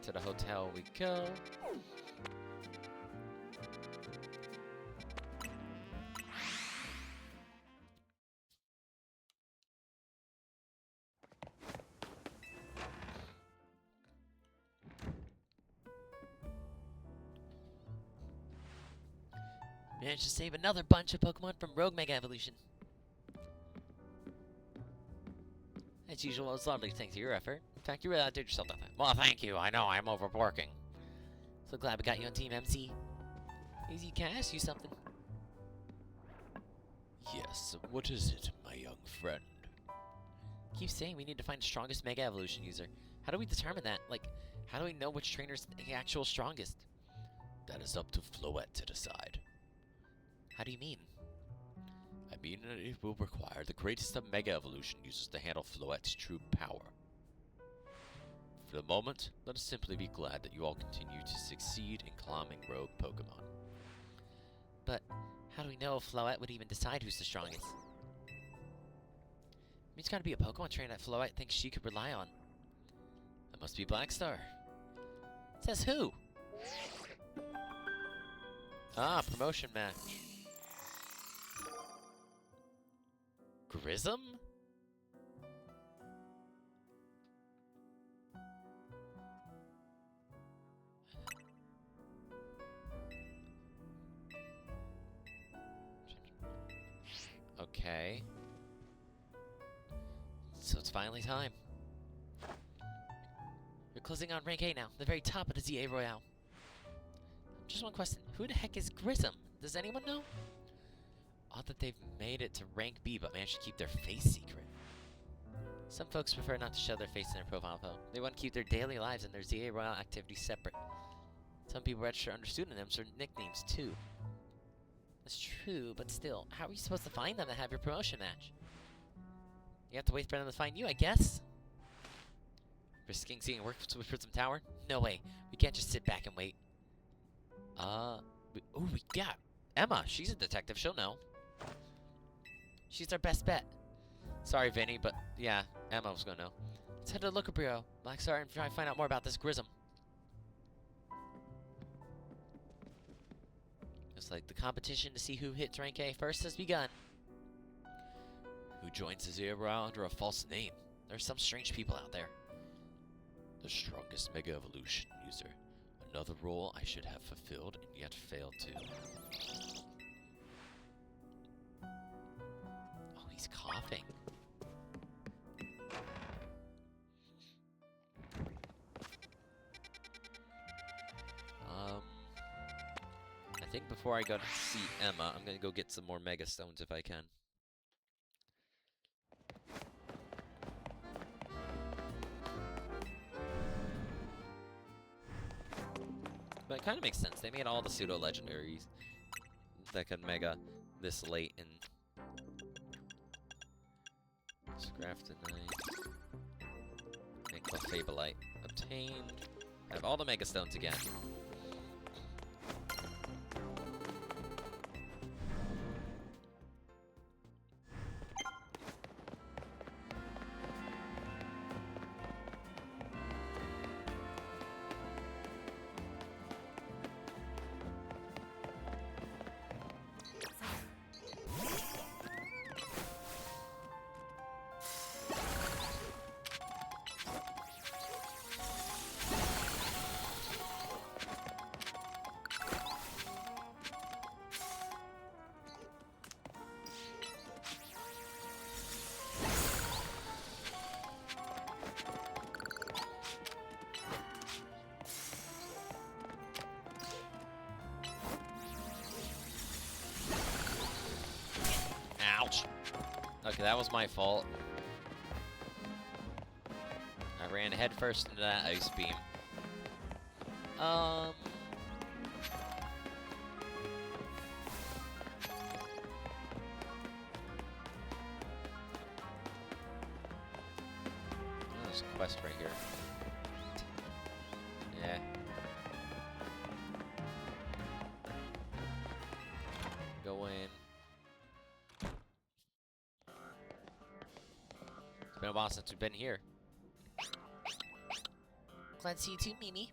to the hotel we go. Managed to save another bunch of Pokemon from Rogue Mega Evolution. As usual, it's lovely thanks to your effort. In fact, you really outdid yourself that time. Well, thank you. I know I'm overworking. So glad we got you on Team MC. Easy, can I ask you something? Yes, what is it, my young friend? Keep saying we need to find the strongest Mega Evolution user. How do we determine that? Like, how do we know which trainer's the actual strongest? That is up to Floette to decide. How do you mean? I mean that it will require the greatest of Mega Evolution users to handle Floette's true power. For the moment, let us simply be glad that you all continue to succeed in climbing rogue Pokemon. But how do we know if Floette would even decide who's the strongest? I mean, it's gotta be a Pokemon trainer that Floette thinks she could rely on. That must be Blackstar. Says who? Ah, promotion match. Grism? Okay. So it's finally time. We're closing on rank 8 now, the very top of the Z-A Royale. Just one question, who the heck is Grism? Does anyone know? Odd that they've made it to rank B but managed to keep their face secret. Some folks prefer not to show their face in their profile photo. They want to keep their daily lives and their Z-A Royale activities separate. Some people register under pseudonyms or nicknames too. That's true, but still, how are you supposed to find them to have your promotion match? You have to wait for them to find you, I guess? Risking seeing work with Prism Tower? No way. We can't just sit back and wait. We got Emma. She's a detective. She'll know. She's our best bet. Sorry, Vinny, but yeah, Emma was gonna know. Let's head to the Looker Bureau. Blackstar, and try to find out more about this Grism. Looks like the competition to see who hits rank A first has begun. Who joins the Z-A Royale under a false name? There are some strange people out there. The strongest Mega Evolution user. Another role I should have fulfilled and yet failed to. Oh, he's coughing. I think before I go to see Emma, I'm gonna go get some more Mega Stones if I can. But it kind of makes sense. They made all the pseudo-legendaries that could Mega this late in Scraftonite. Make the Fableite obtained. I have all the Mega Stones again. Ouch. Okay, that was my fault. I ran headfirst into that ice beam. There's a quest right here. Yeah. Go in. It's been a while since we've been here. glad to see you too, Mimi.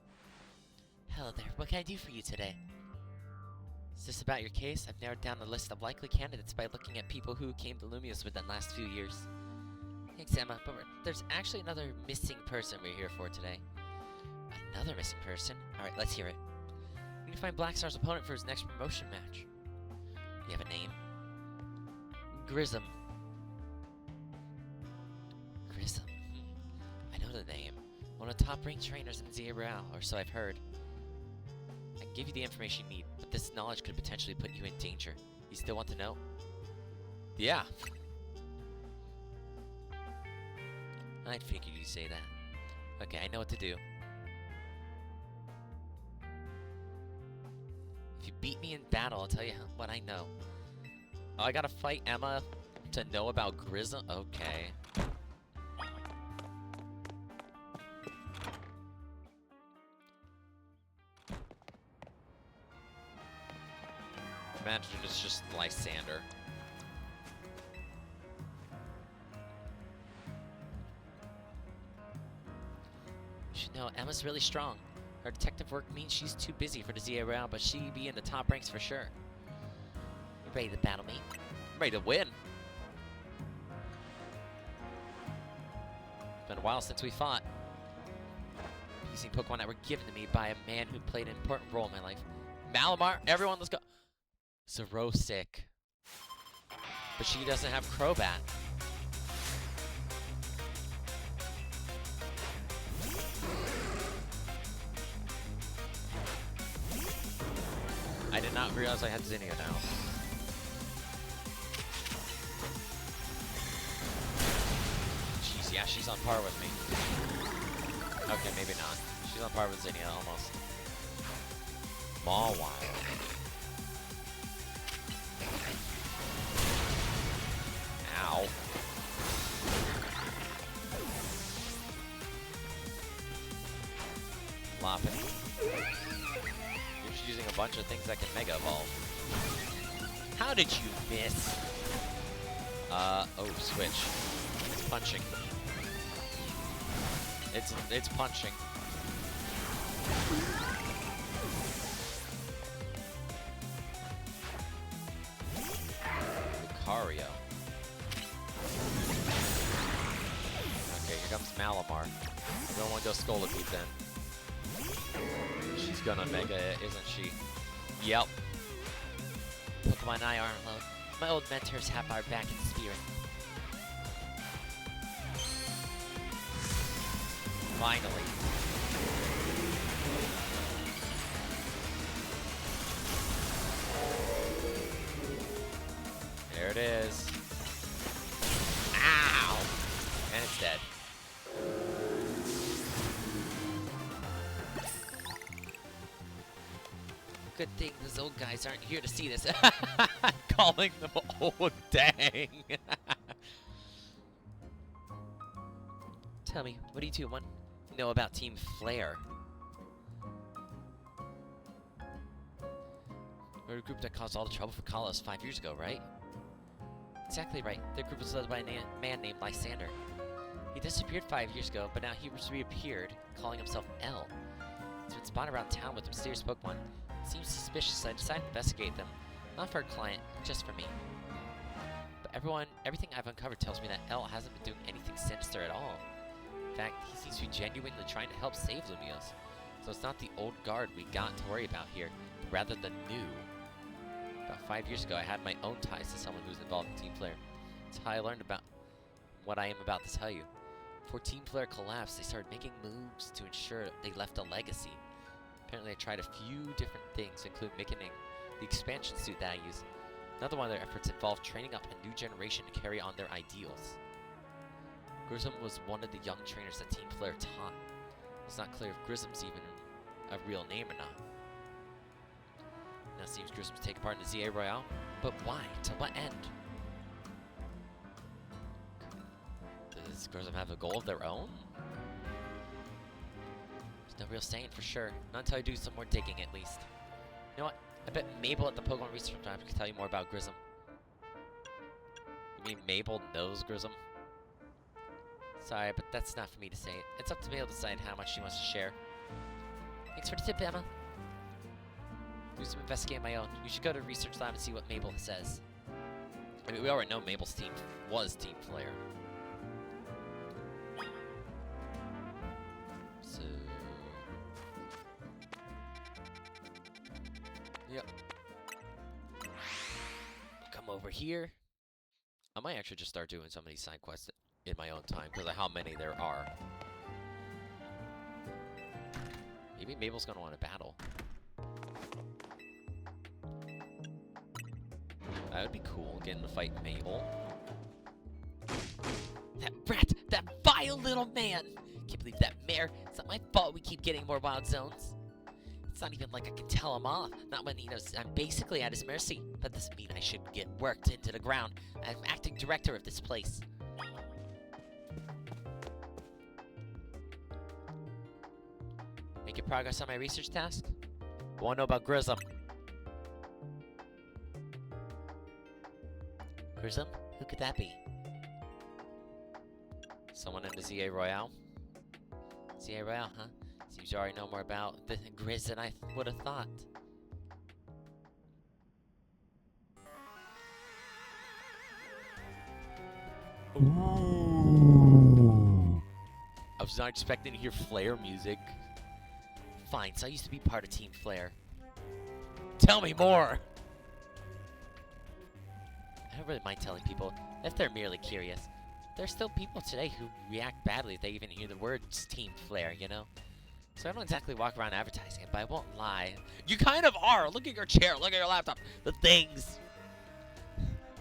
Hello there, what can I do for you today? Is this about your case? I've narrowed down a list of likely candidates by looking at people who came to Lumios within the last few years. Thanks, Emma, but there's actually another missing person we're here for today. Another missing person? Alright, let's hear it. We need to find Blackstar's opponent for his next promotion match. You have a name? Grism. Grism. I know the name. One of the top-ranked trainers in Z-A Royale, or so I've heard. I can give you the information you need, but this knowledge could potentially put you in danger. You still want to know? Yeah. I figured you'd say that. Okay, I know what to do. If you beat me in battle, I'll tell you what I know. Oh, I gotta fight Emma to know about Grism? Okay. Imagine it's just Lysander. You should know, Emma's really strong. Her detective work means she's too busy for the Z-A Royale, but she'd be in the top ranks for sure. You ready to battle me? I'm ready to win. It's been a while since we fought. Using Pokemon that were given to me by a man who played an important role in my life. Malamar, everyone, let's go. Zerosic. But she doesn't have Crobat. I did not realize I had Zinnia now. Jeez, yeah, she's on par with me. Okay, maybe not. She's on par with Zinnia, almost. Mawile. Ow. Lopping. You're just using a bunch of things that can Mega Evolve. How did you miss? Oh, switch. It's punching. It's punching. Lucario. Okay, here comes Malamar. You don't want to go Scolipede then. She's gonna Mega it, isn't she? Yep. Pokemon and I aren't alone. My old mentors have our back in spirit. Finally. There it is. Ow! And it's dead. Good thing those old guys aren't here to see this. Calling them old, dang. Tell me, what do you two know about Team Flare? We're a group that caused all the trouble for Kalos 5 years ago, right? Exactly right. The group was led by a man named Lysander. He disappeared 5 years ago, but now he reappeared, calling himself L. He's been spotted around town with mysterious Pokemon. It seems suspicious, so I decided to investigate them. Not for a client, just for me. But everything I've uncovered tells me that L hasn't been doing anything sinister at all. In fact, he seems to be genuinely trying to help save Lumios. So it's not the old guard we got to worry about here, but rather the new. About 5 years ago, I had my own ties to someone who's involved in Team Flare. That's how I learned about what I am about to tell you. Before Team Flare collapsed, they started making moves to ensure they left a legacy. Apparently, I tried a few different things, including making the expansion suit that I use. Another one of their efforts involved training up a new generation to carry on their ideals. Grism was one of the young trainers that Team Flare taught. It's not clear if Grism's even a real name or not. Now it seems Grism's taking part in the Z-A Royale, but why? To what end? Does Grism have a goal of their own? There's no real saying for sure. Not until I do some more digging, at least. You know what? I bet Mabel at the Pokemon Research Lab can tell you more about Grism. You mean Mabel knows Grism? Sorry, but that's not for me to say. It's up to Mabel to decide how much she wants to share. Thanks for the tip, Emma. Do some investigating my own. You should go to the research lab and see what Mabel says. I mean, we already know Mabel's team was Team Flare. So... Yep. Come over here. I might actually just start doing some of these side quests in my own time, because of how many there are. Maybe Mabel's gonna want to battle. That would be cool, getting to fight Mabel. That brat! That vile little man! Can't believe that mare. It's not my fault we keep getting more wild zones. It's not even like I can tell him off. Not when he knows I'm basically at his mercy. That doesn't mean I should get worked into the ground. I'm acting director of this place. Making progress on my research task? Want to know about Grism? Grism? Who could that be? Someone in the Z-A Royale? Z-A Royale, huh? Seems you already know more about the Grizz than I would have thought. Ooh. I was not expecting to hear Flare music. Fine, so I used to be part of Team Flare. Tell me more! I don't really mind telling people if they're merely curious. There's still people today who react badly if they even hear the words Team Flare, you know? So I don't exactly walk around advertising it, but I won't lie. You kind of are! Look at your chair, look at your laptop, the things!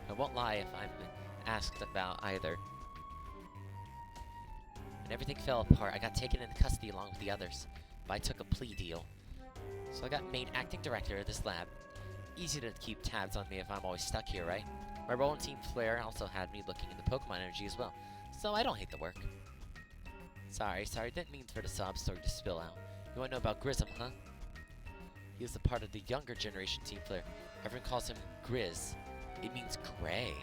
I won't lie if I'm asked about either. When everything fell apart, I got taken into custody along with the others. But I took a plea deal. So I got made acting director of this lab. Easy to keep tabs on me if I'm always stuck here, right? My role in Team Flare also had me looking into Pokemon energy as well. So I don't hate the work. Sorry, didn't mean for the sob story to spill out. You wanna know about Grism, huh? He was a part of the younger generation Team Flare. Everyone calls him Grizz. It means gray.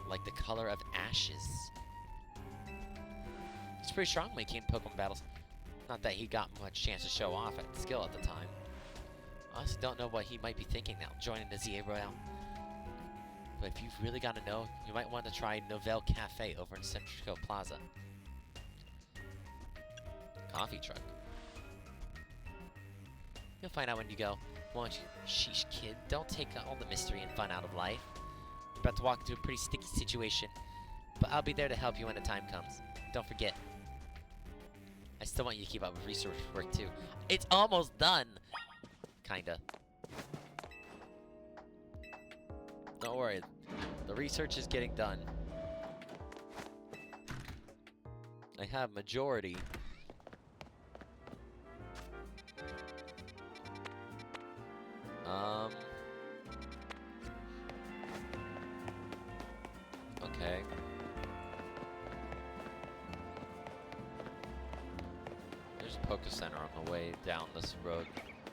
Like the color of ashes. He's pretty strong when he came to Pokemon battles. Not that he got much chance to show off at skill at the time. I also don't know what he might be thinking now, joining the Z-A Royale. But if you've really got to know, you might want to try Nouvelle Cafe over in Centrico Plaza. Coffee truck. You'll find out when you go, won't you? Sheesh, kid, don't take all the mystery and fun out of life. You're about to walk into a pretty sticky situation, but I'll be there to help you when the time comes. Don't forget. I still want you to keep up with research work too. It's almost done! Kinda. Don't worry, the research is getting done. I have majority. Okay. There's a Poke Center on the way down this road.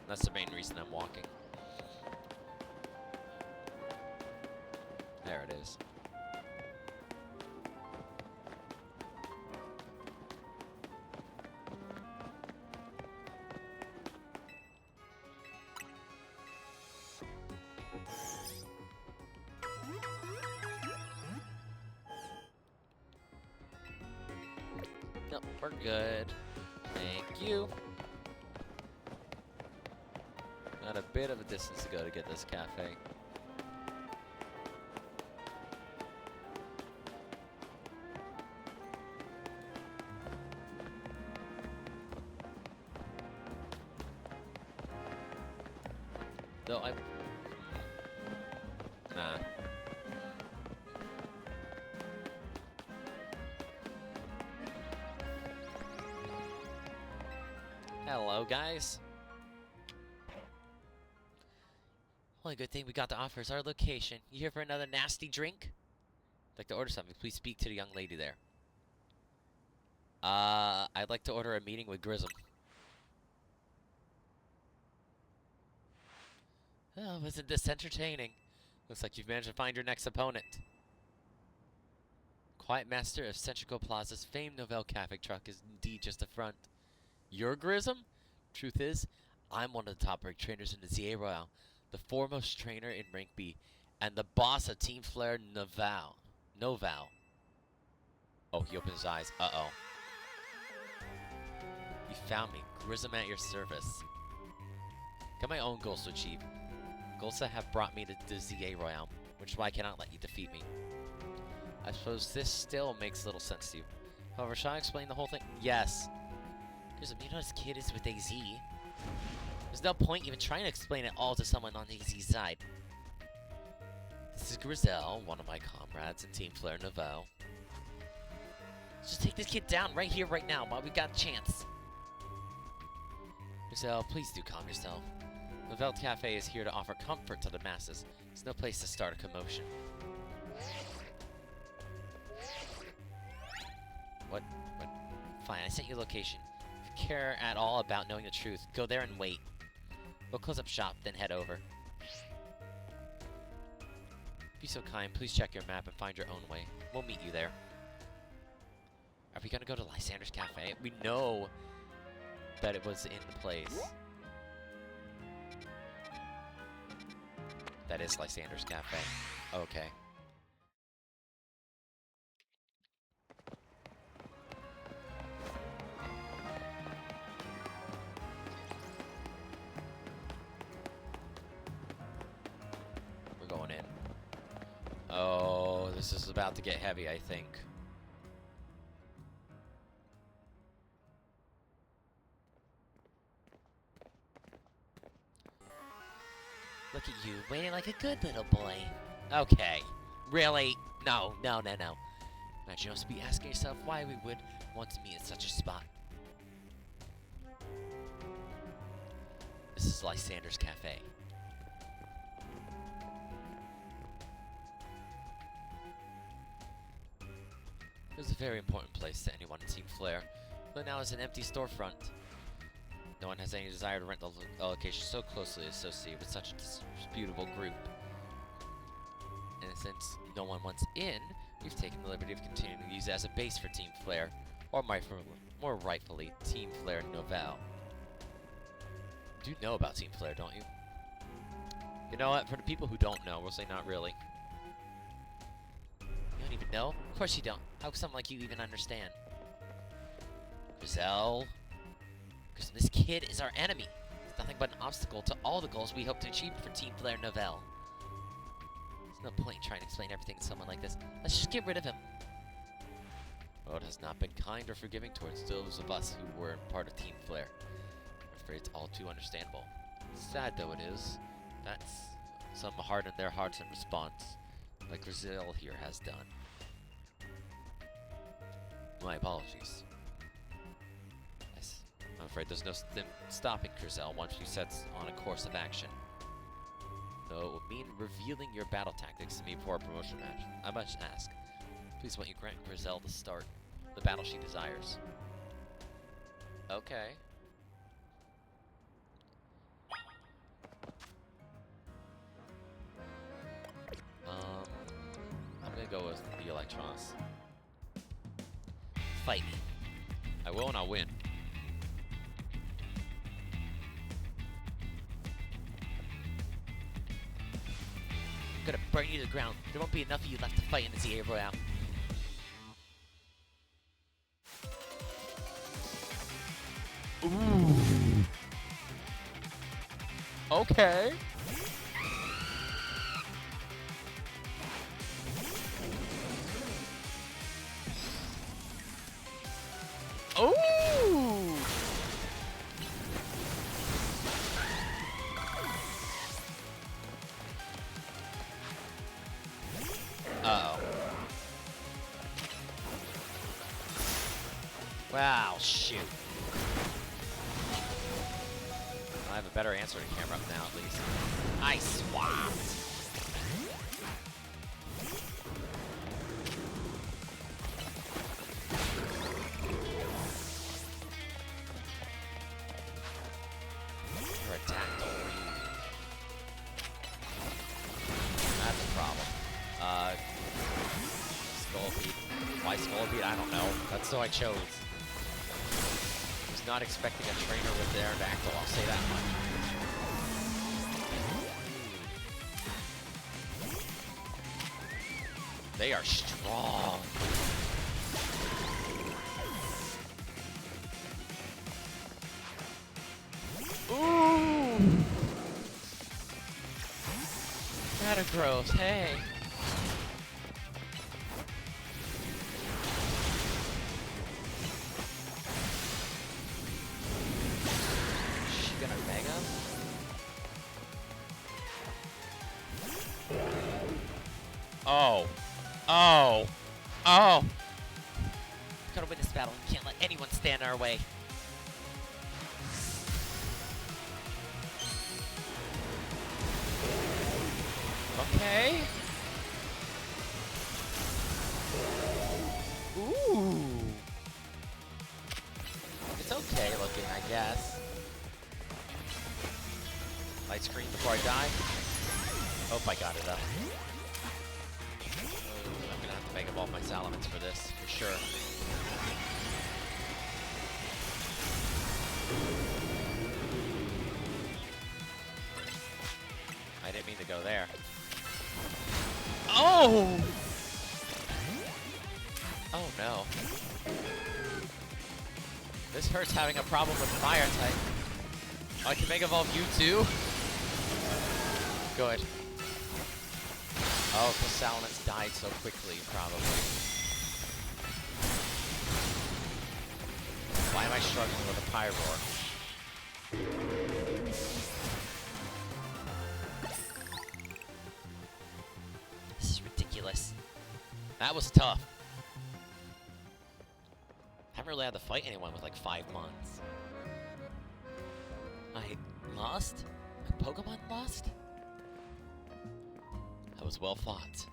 That's the main reason I'm walking. There it is. Nope, we're good. Thank you. Got a bit of a distance to go to get this cafe. Though I... Nah. Hello, guys. Only good thing we got to offer is our location. You here for another nasty drink? I'd like to order something. Please speak to the young lady there. I'd like to order a meeting with Grism. Oh, isn't this entertaining? Looks like you've managed to find your next opponent. Quiet master of Centrico Plaza's famed Nouvelle Cafe truck is indeed just a front. You're Grism? Truth is, I'm one of the top ranked trainers in the Z-A Royale, the foremost trainer in rank B, and the boss of Team Flare Noval. Oh, he opened his eyes. Uh-oh. You found me. Grism at your service. Got my own goals to achieve. Goals that have brought me to the Z-A Royale, which is why I cannot let you defeat me. I suppose this still makes little sense to you. However, shall I explain the whole thing? Yes. Grism, you know this kid is with AZ. There's no point even trying to explain it all to someone on AZ's side. This is Grizel, one of my comrades in Team Flare Novel. Let's just take this kid down right here, right now, while we got a chance. Grizel, please do calm yourself. Novel Cafe is here to offer comfort to the masses. It's no place to start a commotion. What? Fine, I sent you a location. If you care at all about knowing the truth, go there and wait. We'll close up shop, then head over. Be so kind, please check your map and find your own way. We'll meet you there. Are we gonna go to Lysander's Cafe? We know that it was in the place. That is Lysander's Cafe. Okay. We're going in. Oh, this is about to get heavy, I think. Look at you, waiting like a good little boy. Okay. Really? No. Imagine you must be asking yourself why we would want to meet at such a spot. This is Lysander's Cafe. It was a very important place to anyone in Team Flare, but now it's an empty storefront. No one has any desire to rent the location so closely associated with such a disputable group. And since no one wants in, we've taken the liberty of continuing to use it as a base for Team Flare, or more rightfully, Team Flare Novel. You do know about Team Flare, don't you? You know what? For the people who don't know, we'll say not really. You don't even know? Of course you don't. How could someone like you even understand? Grizel. Because this kid is our enemy. It's nothing but an obstacle to all the goals we hope to achieve for Team Flare Novel. There's no point in trying to explain everything to someone like this. Let's just get rid of him. The world has not been kind or forgiving towards those of us who were part of Team Flare. I'm afraid it's all too understandable. Sad though it is, that's some harden their hearts in response, like Grizel here has done. My apologies. I'm afraid there's no stopping Grizel once she sets on a course of action. Though it would mean revealing your battle tactics to me before a promotion match. I must ask, please won't you grant Grizel the start, the battle she desires? Okay. I'm gonna go with the Electros. Fight me. I will and I'll win. I'm gonna burn you to the ground. There won't be enough of you left to fight in the Z-A Royale. Ooh. Okay. Ooh. Uh-oh. Wow, shoot. I have a better answer to camera up now, at least. I swapped. You're attacked over. That's a problem. Skull Beat. Why Skull Beat? I don't know. That's so I chose. There's not expecting a trainer with their Aerodactyl, I'll say that much. They are strong. Ooh! Metagross, hey! Is she gonna Mega? Oh! Oh! Oh! Gotta win this battle. We can't let anyone stand in our way. Okay. Ooh. It's okay looking, I guess. Light screen before I die. Hope I got it up. I'm gonna have to Mega Evolve my Salamence for this, for sure. I didn't mean to go there. Oh! Oh no. This hurts having a problem with Fire type. Oh, I can Mega Evolve you too? Good. Oh, the Salamence died so quickly, probably. Why am I struggling with a Pyroar? This is ridiculous. That was tough. Haven't really had to fight anyone with like 5 months. I lost? My Pokemon lost? That was well fought.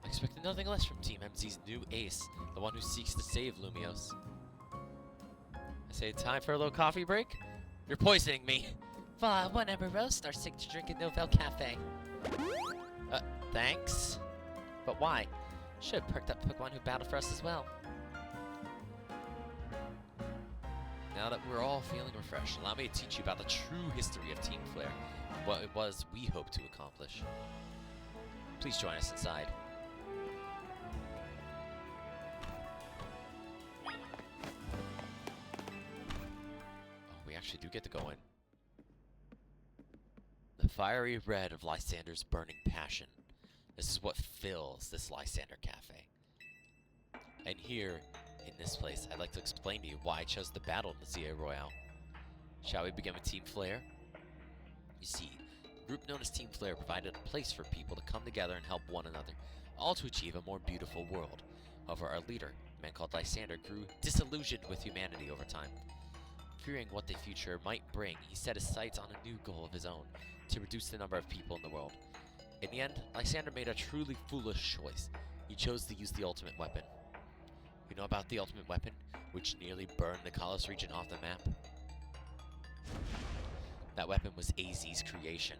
I expected nothing less from Team MZ's new ace, the one who seeks to save Lumiose. I say time for a little coffee break? You're poisoning me. Whatever, roast our signature drink at Novel Cafe. Thanks? But why? Should have perked up Pokemon who battled for us as well. Now that we're all feeling refreshed, allow me to teach you about the true history of Team Flare, and what it was we hoped to accomplish. Please join us inside. Oh, we actually do get to go in. The fiery red of Lysander's burning passion. This is what fills this Lysander Cafe. And here, in this place, I'd like to explain to you why I chose the battle in the Z-A Royale. Shall we begin with Team Flare? You see, the group known as Team Flare provided a place for people to come together and help one another, all to achieve a more beautiful world. However, our leader, a man called Lysander, grew disillusioned with humanity over time. Fearing what the future might bring, he set his sights on a new goal of his own, to reduce the number of people in the world. In the end, Lysander made a truly foolish choice. He chose to use the ultimate weapon. You know about the ultimate weapon, which nearly burned the Kalos region off the map? That weapon was AZ's creation.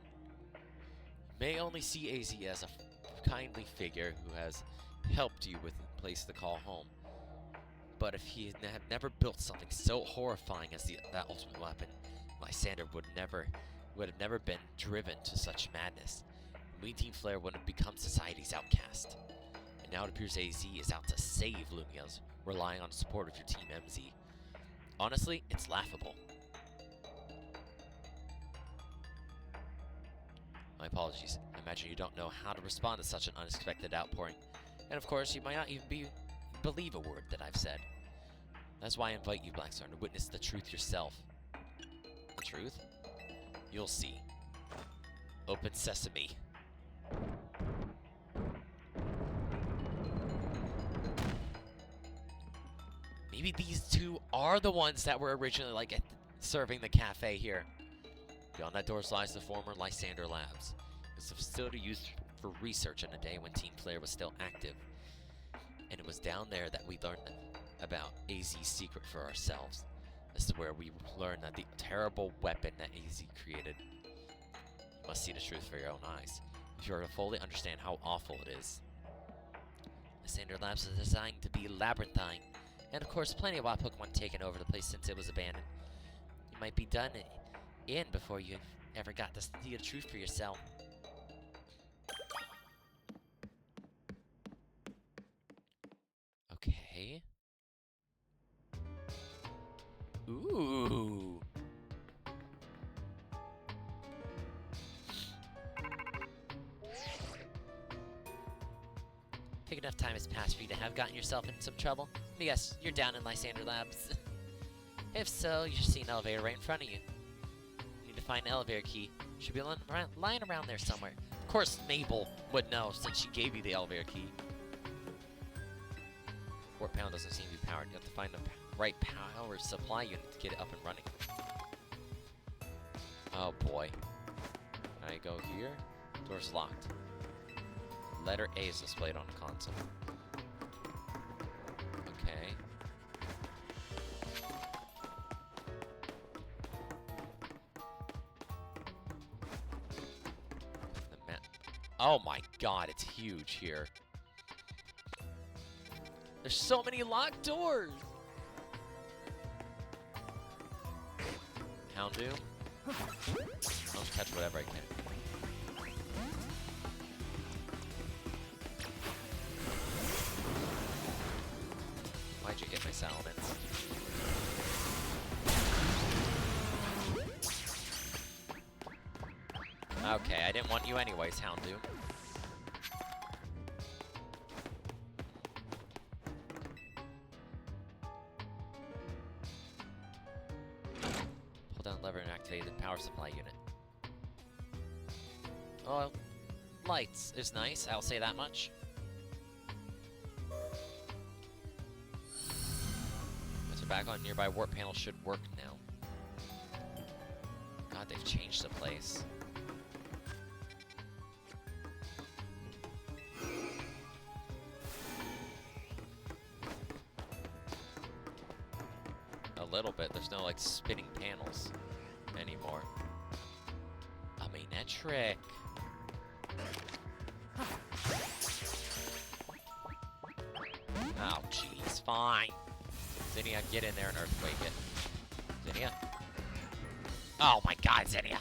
You may only see AZ as a kindly figure who has helped you with a place to call home. But if he had never built something so horrifying as that ultimate weapon, Lysander would have never been driven to such madness. We Team Flare would have become society's outcast. And now it appears AZ is out to save Lumiose, relying on the support of your Team MZ. Honestly, it's laughable. My apologies. I imagine you don't know how to respond to such an unexpected outpouring. And of course, you might not even believe a word that I've said. That's why I invite you, Blackstar, to witness the truth yourself. The truth? You'll see. Open sesame. Maybe these two are the ones that were originally serving the cafe here. Beyond that door lies the former Lysander Labs. It's a facility used for research in a day when Team Flare was still active. And it was down there that we learned about AZ's secret for ourselves. This is where we learned that the terrible weapon that AZ created. You must see the truth for your own eyes, if you are to fully understand how awful it is. Lysander Labs is designed to be labyrinthine, And of course, plenty of wild Pokemon taken over the place since it was abandoned. You might be done in before you ever got to see the truth for yourself. Okay. Ooh. Think enough time has passed for you to have gotten yourself in some trouble? Yes, you're down in Lysander Labs. If so, you should see an elevator right in front of you. You need to find an elevator key. Should be lying around there somewhere. Of course, Mabel would know since she gave you the elevator key. Warp panel doesn't seem to be powered. You have to find the right power supply unit to get it up and running. Oh boy. Can I go here? Door's locked. Letter A is displayed on the console. Okay. The map. Oh my god, it's huge here. There's so many locked doors! Houndoom? I'll just catch whatever I can. Why'd you hit my Salamence? Okay, I didn't want you anyways, Houndoom. Pull down the lever and activate the power supply unit. Oh, lights is nice, I'll say that much. Back on nearby warp panel should work now. God, they've changed the place. A little bit. There's no, like, spinning panels anymore. A Manectric. Oh, jeez. Fine. Zinnia, get in there and earthquake it. Zinnia? Oh my god, Zinnia!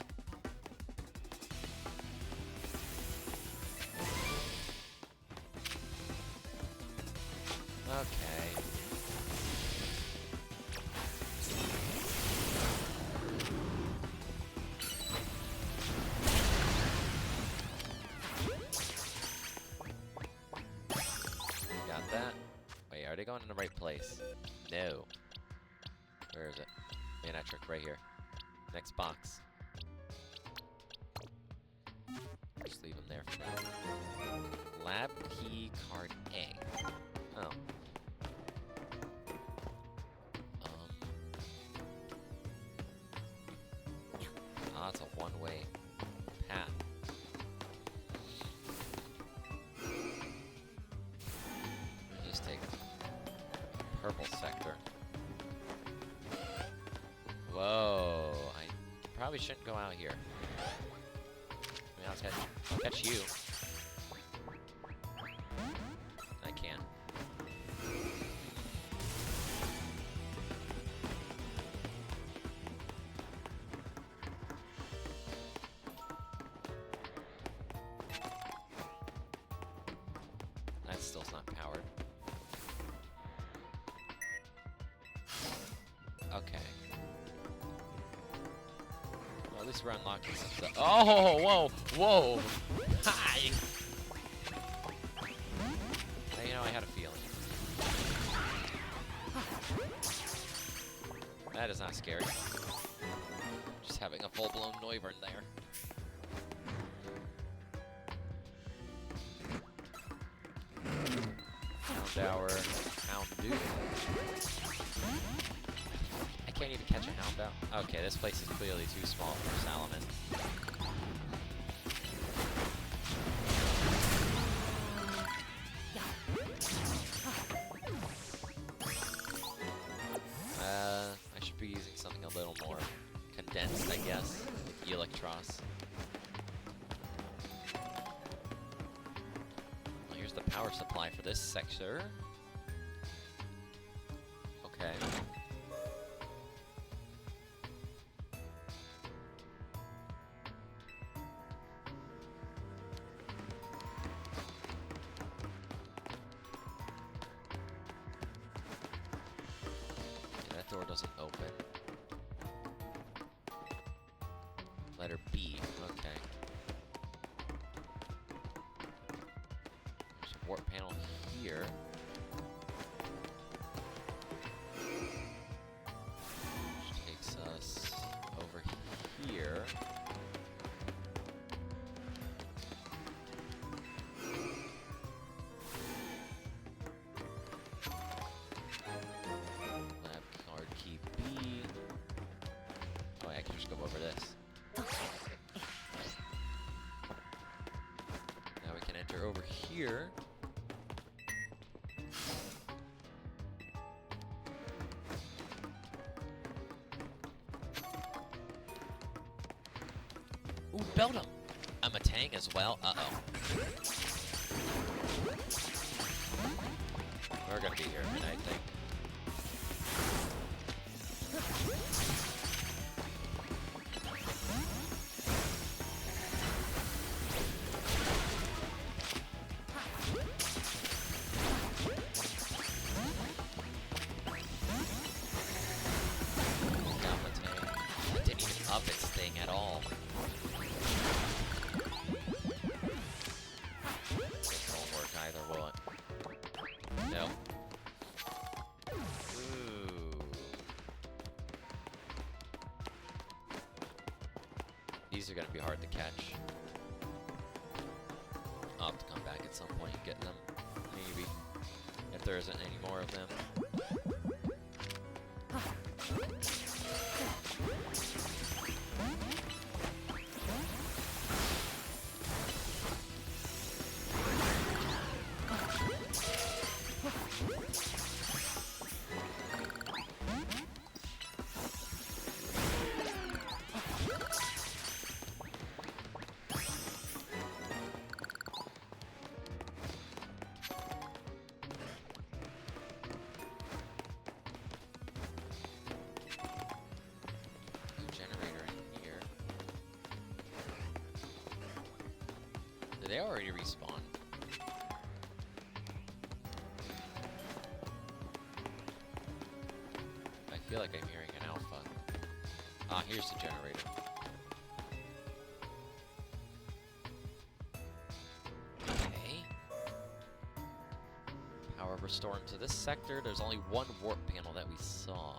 Okay. Got that. Wait, are they going in the right place? No. Where is it? Manectric, right here. Next box. Just leave them there for now. Lab key card A. Oh. Ah, it's a one-way path. Just take purple sector. Whoa, I probably shouldn't go out here. I mean, I'll catch you. I can't. That still's not powered. Okay. Well, at least we're unlocking some stuff. Oh, whoa, whoa! Hi! You know, I had a feeling. That is not scary. Just having a full-blown Noivern there. Houndour, Houndoom. I can't even catch a Houndour. Okay, this place is clearly too small for Salamence. I should be using something a little more condensed, I guess. Electros. Well, here's the power supply for this sector. Okay. That door doesn't open. Letter B. Okay. There's a warp panel here. Which takes us over here. Lab card key B. Oh, I can just go over this. Now we can enter over here. Ooh, Beldum! I'm a Tang as well. Uh-oh. We're gonna be here a minute, I think. It didn't even up its thing at all. This won't work either, will it? No. Ooh. These are gonna be hard to catch. I'll have to come back at some point and get them. Maybe. If there isn't any more of them. They already respawned. I feel like I'm hearing an alpha. Ah, here's the generator. Okay. Power restored to this sector. There's only one warp panel that we saw.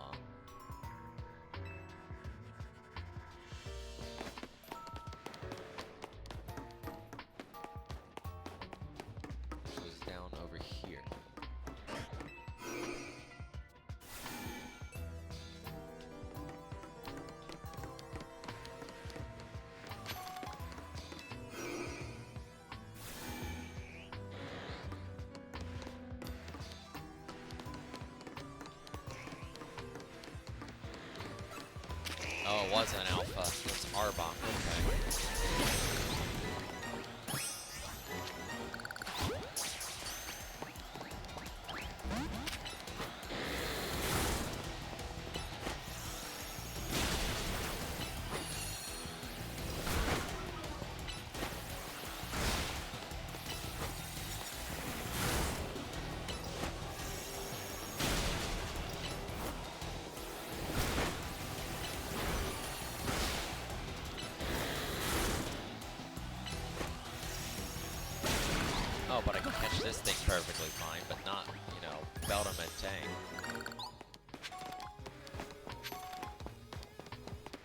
Oh, it was an alpha. It's Arbok. Okay. Oh, but I can catch this thing perfectly fine, but not, you know, Beldum and Tang.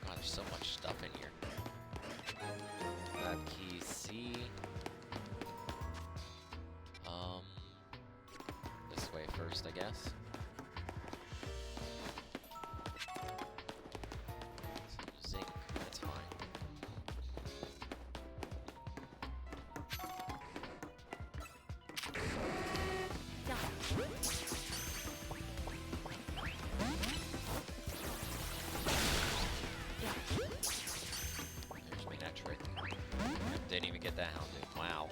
God, there's so much stuff in here. Lab key C. This way first, I guess. Some zinc, that's fine. There's me that trick. Didn't even get that hounded. Wow.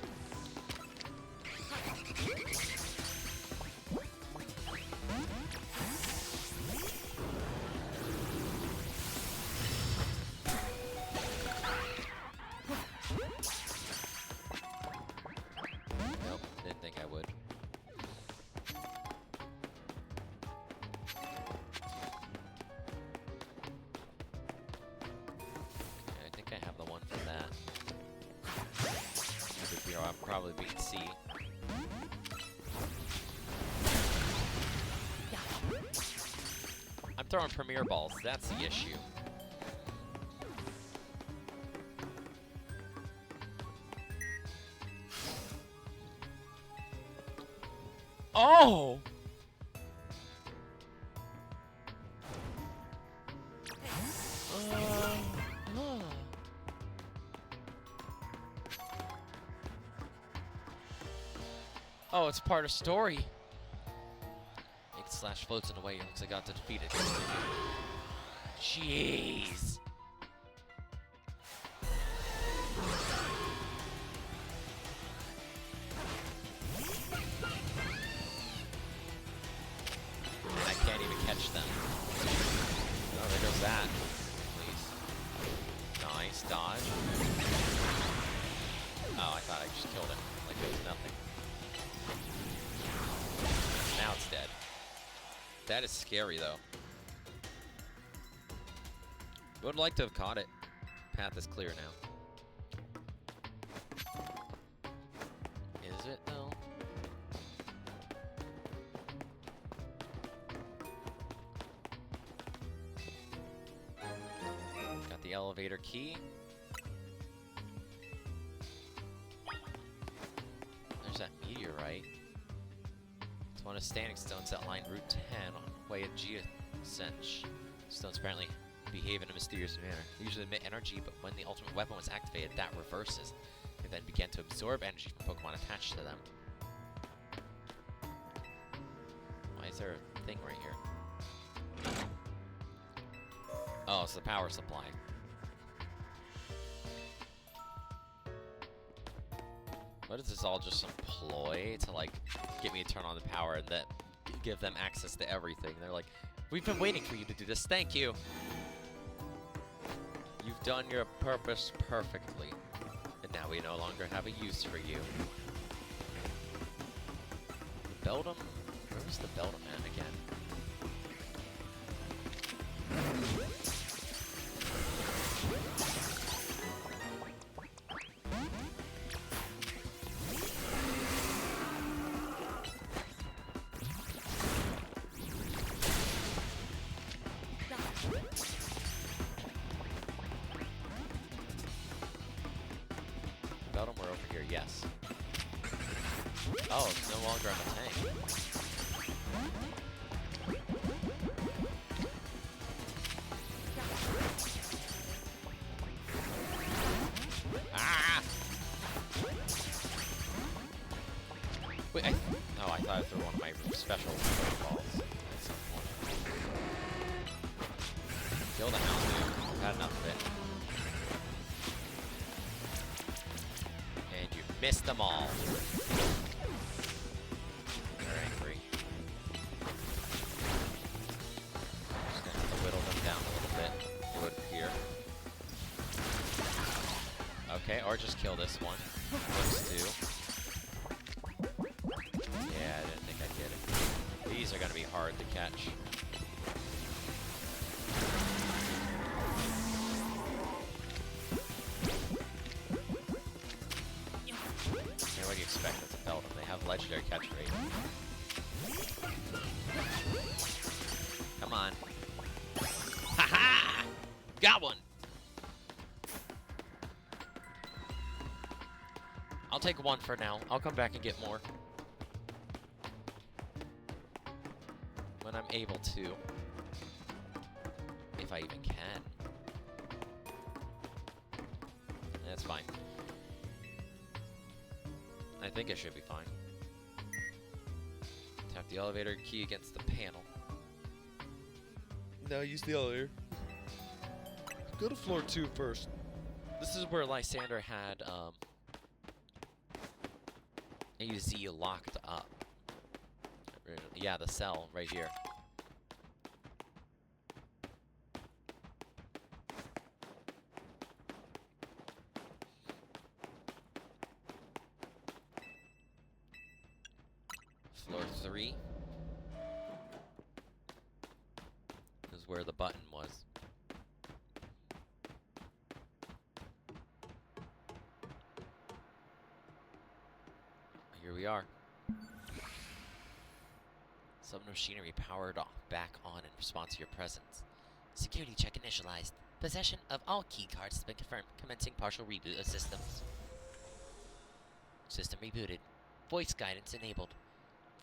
I'm probably being C. I'm throwing premier balls. That's the issue. Oh! Oh, it's part of story. It slash floats in a way. It looks like I got to defeat it. Jeez. I can't even catch them. Oh, there goes that. Please. Nice dodge. Oh, I thought I just killed it. Like it was nothing. Now it's dead. That is scary, though. Would like to have caught it. Path is clear now. Is it, though? Got the elevator key. There's that meteorite. It's one of standing stones that line Route 10 on the way at Geosench. Stones apparently behave in a mysterious manner. They usually emit energy, but when the ultimate weapon was activated, that reverses. They then began to absorb energy from Pokemon attached to them. Why is there a thing right here? Oh, it's the power supply. What is this all just some ploy to, like, get me to turn on the power and then give them access to everything? They're like, we've been waiting for you to do this, thank you! You've done your purpose perfectly, and now we no longer have a use for you. Beldum? Where was the Beldum man again? Beldum, we're over here, yes. Oh, it's no longer on the tank. Ah! Wait, oh, I thought I threw one of my special balls at some point. Kill the Houndoom. Had enough of it. Missed them all. They're angry. Just gonna have to whittle them down a little bit, it would appear. Okay, or just kill this one. Works too. Yeah, I didn't think I'd get it. These are gonna be hard to catch. What do you expect? That's a Beldum. They have legendary catch rate. Come on. Ha-ha! Got one! I'll take one for now. I'll come back and get more. When I'm able to. If I even can. That's fine. I think it should be fine. Tap the elevator key against the panel. Now use the elevator. Go to floor 2 first. This is where Lysander had a Z locked up. Yeah, the cell right here. Floor 3 is where the button was. here we are. Some machinery powered back on in response to your presence. Security check initialized. Possession of all key cards has been confirmed. Commencing partial reboot of systems. System rebooted. Voice guidance enabled.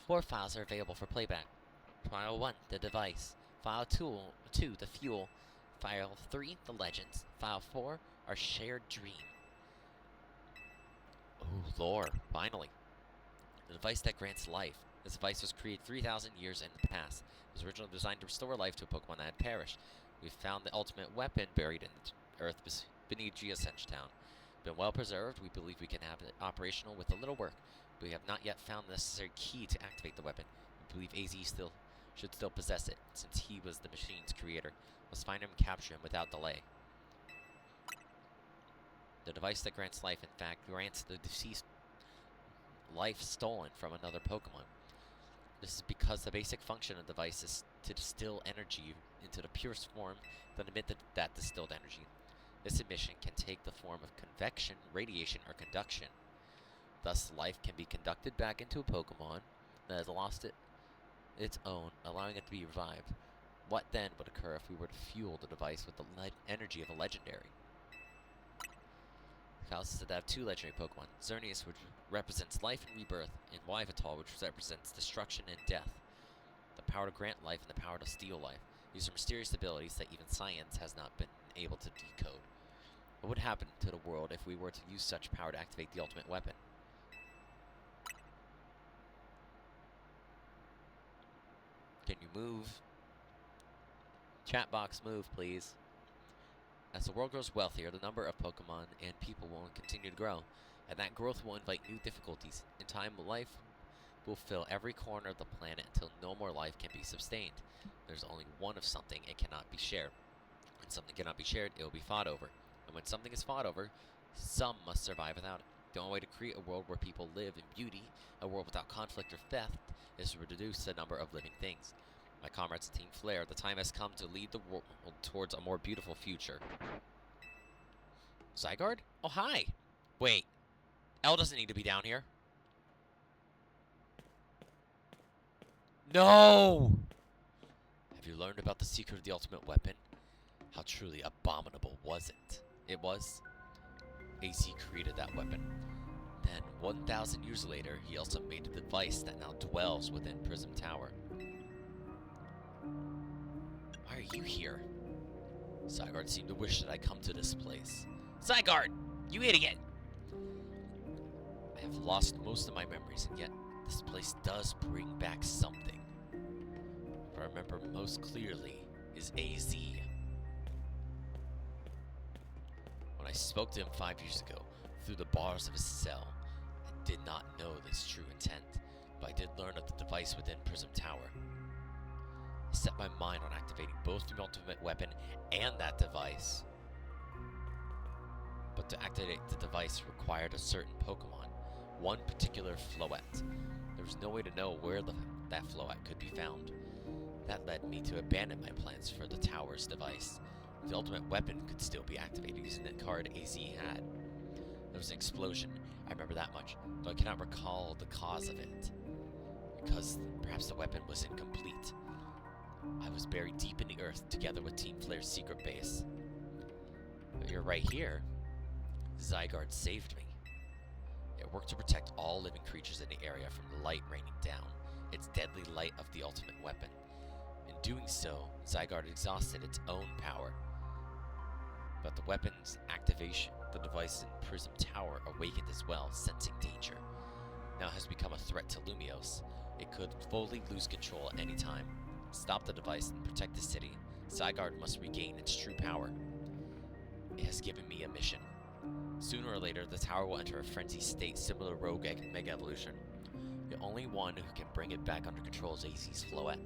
4 files are available for playback. File 1, the device. File 2, the fuel. File 3, the legends. File 4, our shared dream. Oh, lore, finally. The device that grants life. This device was created 3,000 years in the past. It was originally designed to restore life to a Pokemon that had perished. We found the ultimate weapon buried in the earth beneath Geosench Town. Been well preserved, we believe we can have it operational with a little work. But we have not yet found the necessary key to activate the weapon. We believe AZ should still possess it, since he was the machine's creator. Let's find him and capture him without delay. The device that grants life, in fact, grants the deceased life stolen from another Pokemon. This is because the basic function of the device is to distill energy into the purest form, then emit that distilled energy. This emission can take the form of convection, radiation, or conduction. Thus, life can be conducted back into a Pokemon that has lost its own, allowing it to be revived. What then would occur if we were to fuel the device with the energy of a legendary? Kalos is said to have 2 legendary Pokemon, Xerneas, which represents life and rebirth, and Yveltal, which represents destruction and death. The power to grant life and the power to steal life. These are mysterious abilities that even science has not been able to decode. What would happen to the world if we were to use such power to activate the ultimate weapon? Can you move? Chat box, move, please. As the world grows wealthier, the number of Pokemon and people will continue to grow, and that growth will invite new difficulties. In time, life will fill every corner of the planet until no more life can be sustained. There's only one of something, it cannot be shared. When something cannot be shared, it will be fought over. And when something is fought over, some must survive without it. The only way to create a world where people live in beauty, a world without conflict or theft, is to reduce the number of living things. My comrades Team Flare, the time has come to lead the world towards a more beautiful future. Zygarde? Oh, hi! Wait, Elle doesn't need to be down here. No! Have you learned about the secret of the ultimate weapon? How truly abominable was it? It was. AZ created that weapon. Then, 1,000 years later, he also made a device that now dwells within Prism Tower. Why are you here? Zygarde seemed to wish that I come to this place. Zygarde! You idiot! I have lost most of my memories, and yet this place does bring back something. What I remember most clearly is AZ. When I spoke to him 5 years ago, through the bars of his cell, I did not know his true intent, but I did learn of the device within Prism Tower. I set my mind on activating both the ultimate weapon and that device. But to activate the device required a certain Pokemon, one particular Floette. There was no way to know where that Floette could be found. That led me to abandon my plans for the tower's device. The ultimate weapon could still be activated using the card AZ had. There was an explosion, I remember that much, though I cannot recall the cause of it. Because perhaps the weapon was incomplete. I was buried deep in the earth together with Team Flare's secret base. But you're right here. Zygarde saved me. It worked to protect all living creatures in the area from the light raining down, its deadly light of the ultimate weapon. In doing so, Zygarde exhausted its own power. But the weapon's activation, the device in Prism Tower awakened as well, sensing danger. Now it has become a threat to Lumiose. It could fully lose control at any time. Stop the device and protect the city. Zygarde must regain its true power. It has given me a mission. Sooner or later, the tower will enter a frenzied state similar to Rogue Mega Evolution. The only one who can bring it back under control is AZ's Floette.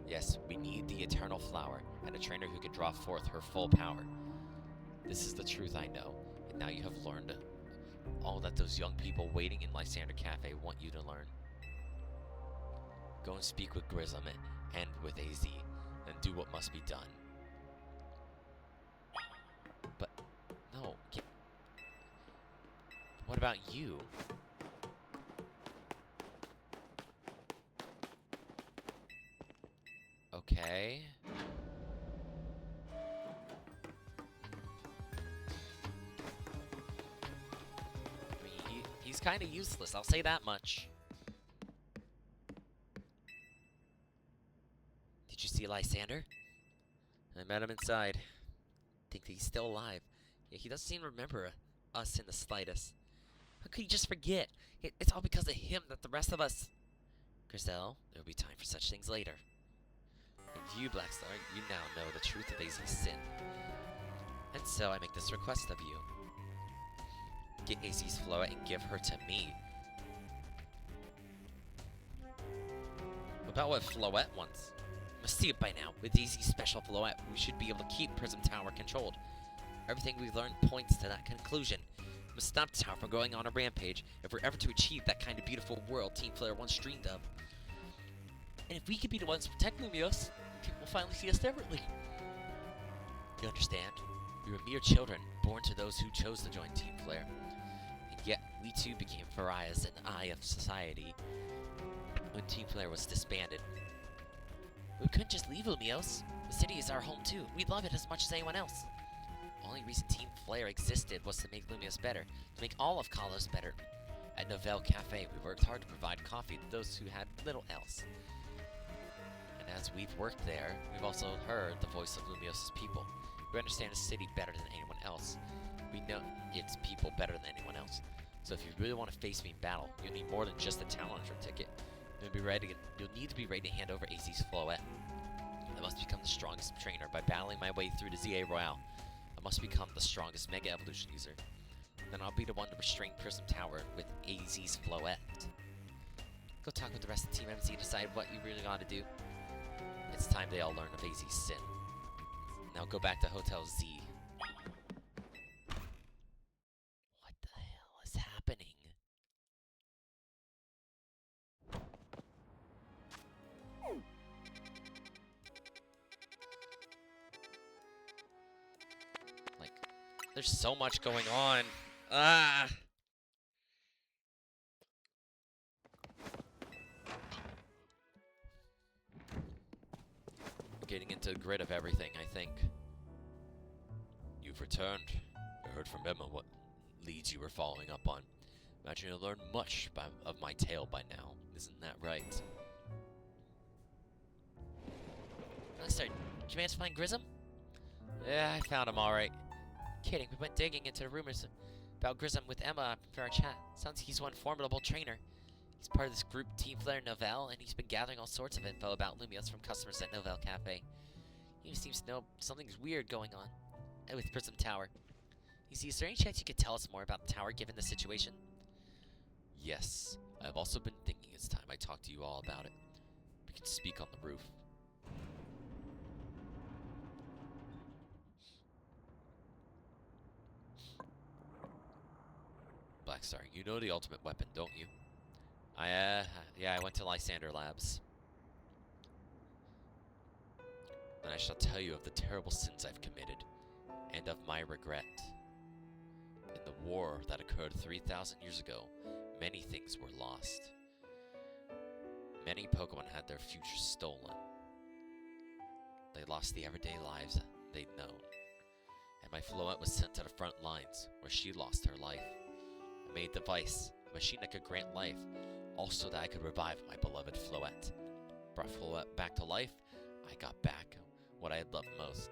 Yes, we need the Eternal Flower, and a trainer who can draw forth her full power. This is the truth I know, and now you have learned all that those young people waiting in Lysander Cafe want you to learn. Go and speak with Grissom and with AZ, and do what must be done. But, no, what about you? kinda useless, I'll say that much. Did you see Lysander? I met him inside. Think that he's still alive. Yeah, he doesn't seem to remember us in the slightest. How could he just forget? It's all because of him that the rest of us... Grizel, there'll be time for such things later. And you, Blackstar, you now know the truth of AZ's sin. And so I make this request of you. Get AZ's Floette and give her to me. About what Floette wants? You must see it by now. With AZ's special Floette, we should be able to keep Prism Tower controlled. Everything we've learned points to that conclusion. We must stop the tower from going on a rampage if we're ever to achieve that kind of beautiful world Team Flare once dreamed of. And if we could be the ones protecting Lumiose, people will finally see us differently. You understand? We were mere children, born to those who chose to join Team Flare. And yet, we too became pariahs in the eye of society when Team Flare was disbanded. We couldn't just leave Lumiose. The city is our home too. We love it as much as anyone else. The only reason Team Flare existed was to make Lumiose better, to make all of Kalos better. At Nouvelle Cafe, we worked hard to provide coffee to those who had little else. And as we've worked there, we've also heard the voice of Lumiose's people. We understand the city better than anyone else. We know its people better than anyone else. So if you really want to face me in battle, you'll need more than just a Challenger ticket. You'll need to be ready to hand over AZ's Floette. I must become the strongest trainer by battling my way through the Z-A Royale. I must become the strongest Mega Evolution user. Then I'll be the one to restrain Prism Tower with AZ's Floette. Go talk with the rest of Team MC, decide what you really ought to do. It's time they all learn of AZ's sin. Now go back to Hotel Z. What the hell is happening? Like, there's so much going on. Ah! Getting into the grid of everything, I think. You've returned. I heard from Emma what leads you were following up on. Imagine you'll learn much of my tale by now. Isn't that right? Sorry, did you manage to find Grissom? Yeah, I found him alright. Kidding, we went digging into the rumors about Grissom with Emma for our chat. Sounds he's one formidable trainer. He's part of this group Team Flare Nouvelle, and he's been gathering all sorts of info about Lumiose from customers at Nouvelle Cafe. He seems to know something's weird going on with Prism Tower. Is there any chance you could tell us more about the tower given the situation? Yes, I've also been thinking it's time I talk to you all about it. We can speak on the roof. Blackstar, you know the ultimate weapon, don't you? Yeah, I went to Lysander Labs. And I shall tell you of the terrible sins I've committed, and of my regret. In the war that occurred 3,000 years ago, many things were lost. Many Pokemon had their futures stolen. They lost the everyday lives they'd known. And my Floette was sent to the front lines, where she lost her life. I made a device, a machine that could grant life, also that I could revive my beloved Floette. Brought Floette back to life, I got back what I had loved most.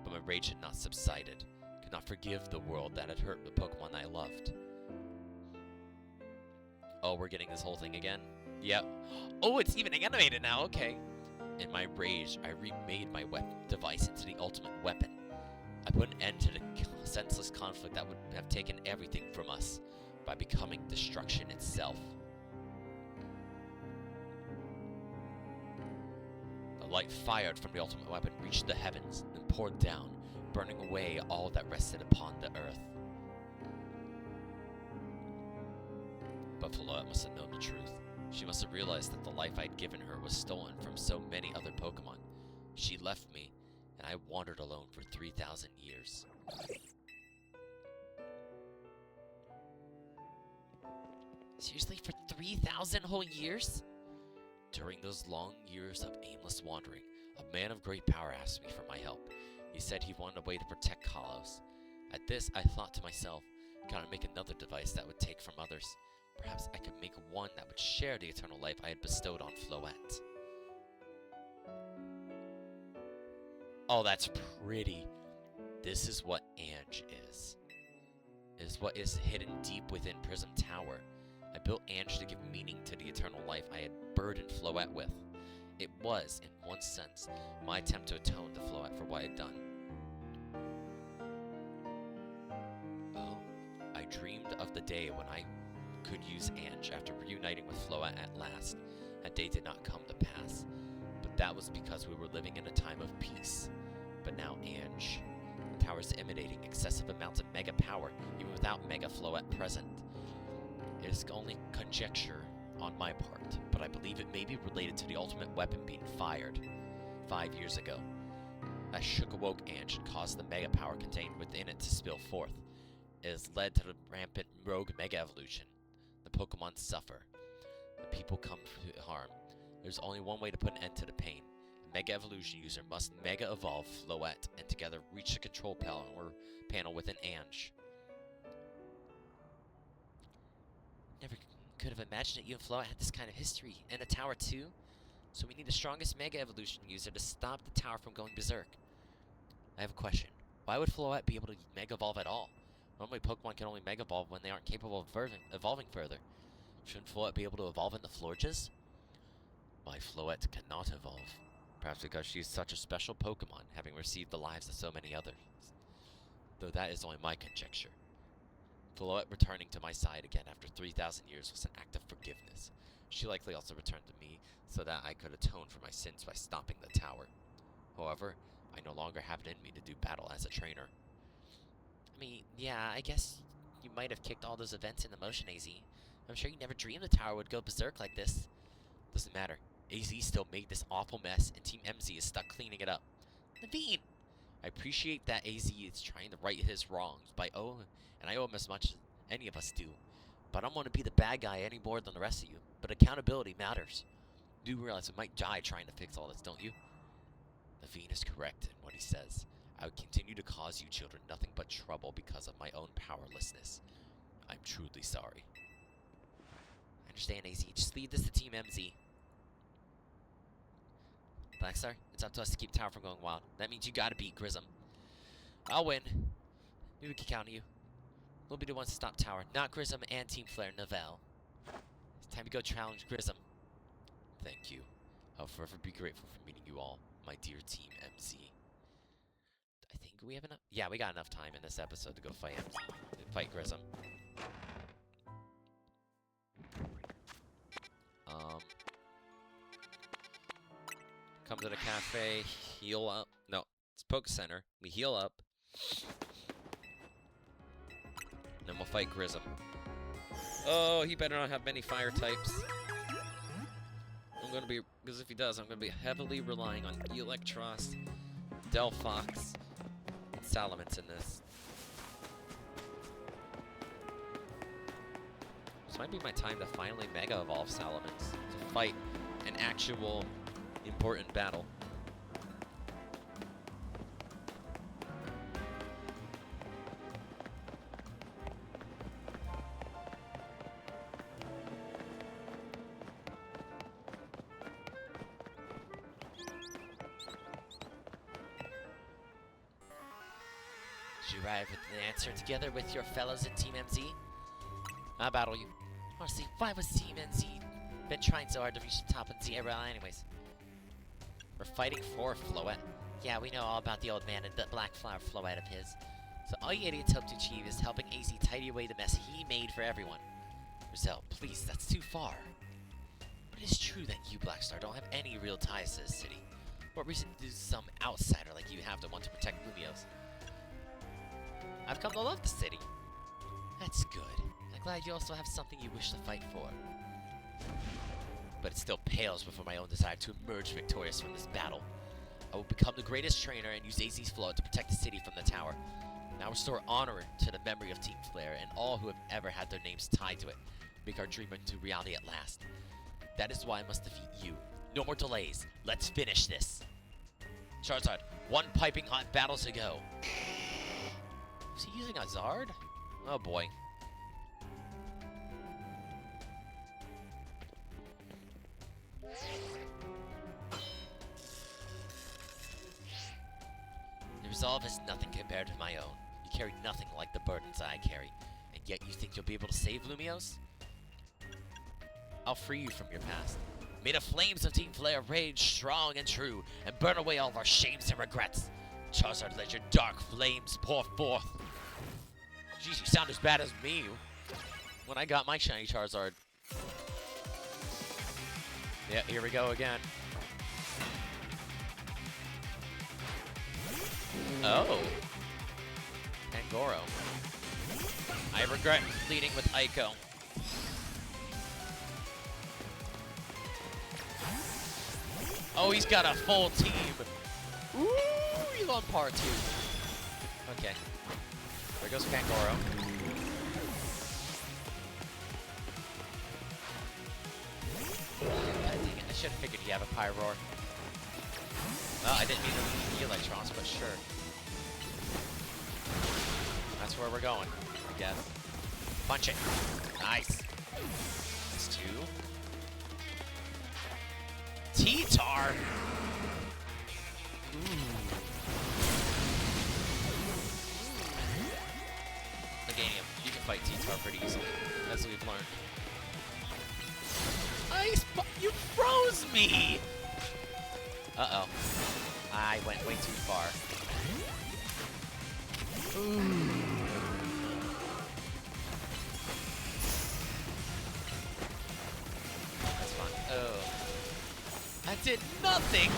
But my rage had not subsided. Could not forgive the world that had hurt the Pokemon I loved. Oh, we're getting this whole thing again? Yep. Oh, it's even animated now, okay. In my rage, I remade my device into the ultimate weapon. I put an end to the senseless conflict that would have taken everything from us by becoming destruction itself. The light fired from the ultimate weapon reached the heavens and poured down, burning away all that rested upon the earth. But Floette must have known the truth. She must have realized that the life I'd given her was stolen from so many other Pokemon. She left me, and I wandered alone for 3,000 years. Seriously, for 3,000 whole years? During those long years of aimless wandering, a man of great power asked me for my help. He said he wanted a way to protect Kalos. At this, I thought to myself, gotta make another device that would take from others. Perhaps I could make one that would share the eternal life I had bestowed on Floette. Oh, that's pretty. This is what Ange is. It is what is hidden deep within Prism Tower. I built Ange to give meaning to the eternal life I had burdened Floette with. It was, in one sense, my attempt to atone to Floette for what I had done. Oh, I dreamed of the day when I could use Ange after reuniting with Floette at last. That day did not come to pass, but that was because we were living in a time of peace. But now Ange, the tower is emanating excessive amounts of mega power, even without Mega Floette present. It is only conjecture on my part, but I believe it may be related to the ultimate weapon being fired 5 years ago. That shook awoke Ange and caused the mega power contained within it to spill forth. It has led to the rampant rogue mega evolution. The Pokémon suffer. The people come to harm. There's only one way to put an end to the pain. A mega evolution user must mega evolve Floette and together reach the control panel within Ange. Never could have imagined that you and Floette had this kind of history, and a tower too. So we need the strongest Mega Evolution user to stop the tower from going berserk. I have a question. Why would Floette be able to Mega Evolve at all? Normally Pokemon can only Mega Evolve when they aren't capable of evolving further. Shouldn't Floette be able to evolve into Florges? Why Floette cannot evolve? Perhaps because she is such a special Pokemon, having received the lives of so many others. Though that is only my conjecture. Floette returning to my side again after 3,000 years was an act of forgiveness. She likely also returned to me so that I could atone for my sins by stopping the tower. However, I no longer have it in me to do battle as a trainer. I mean, yeah, I guess you might have kicked all those events into motion, AZ. I'm sure you never dreamed the tower would go berserk like this. Doesn't matter. AZ still made this awful mess, and Team MZ is stuck cleaning it up. Naveen! I appreciate that AZ is trying to right his wrongs, and I owe him as much as any of us do. But I don't want to be the bad guy any more than the rest of you. But accountability matters. You do realize I might die trying to fix all this, don't you? Naveen is correct in what he says. I would continue to cause you children nothing but trouble because of my own powerlessness. I'm truly sorry. I understand, AZ. Just leave this to Team MZ. Blackstar, it's up to us to keep Tower from going wild. That means you gotta beat Grism. I'll win. Maybe we can count on you. We'll be the ones to stop Tower, not Grism and Team Flare Novell. It's time to go challenge Grism. Thank you. I'll forever be grateful for meeting you all, my dear Team MZ. I think we have enough. Yeah, we got enough time in this episode to go fight Grism. Come to the cafe, heal up. No, it's Poke Center. We heal up. Then we'll fight Grism. Oh, he better not have many fire types. Because if he does, I'm gonna be heavily relying on Electros, Delphox, and Salamence in this. This might be my time to finally Mega Evolve Salamence to fight an actual important battle. Did you arrive with the answer together with your fellows in Team MZ? I'll battle you. Honestly, why was Team MZ been trying so hard to reach the top of Z-A Royale anyways? We're fighting for Floette. Yeah, we know all about the old man and the black flower Floette of his. So all you idiots hope to achieve is helping AZ tidy away the mess he made for everyone. Rizal, please, that's too far. But it is true that you, Blackstar, don't have any real ties to this city. What reason does some outsider like you have to want to protect Lumiose? I've come to love the city. That's good. I'm glad you also have something you wish to fight for. But it still pales before my own desire to emerge victorious from this battle. I will become the greatest trainer and use AZ's Flow to protect the city from the tower. Now restore honor to the memory of Team Flare and all who have ever had their names tied to it. Make our dream into reality at last. That is why I must defeat you. No more delays. Let's finish this. Charizard, one piping hot battle to go. Is he using a Zard? Oh boy. Your resolve is nothing compared to my own. You carry nothing like the burdens I carry, and yet you think you'll be able to save Lumiose? I'll free you from your past. May the flames of Team Flare rage strong and true, and burn away all of our shames and regrets. Charizard, let your dark flames pour forth. Jeez, you sound as bad as me when I got my shiny Charizard. Yeah, here we go again. Oh. Pangoro. I regret leading with Aiko. Oh, he's got a full team. Ooh, he's on par 2. Okay. There goes Pangoro. I should have figured he'd have a Pyroar. Well, I didn't mean to Electrons, but sure. That's where we're going, I guess. Punch it. Nice. That's 2. T-Tar. Meganium, you can fight T-Tar pretty easily, as we've learned. You froze me! Uh-oh. I went way too far. Ooh. That's fun. Oh. I did nothing!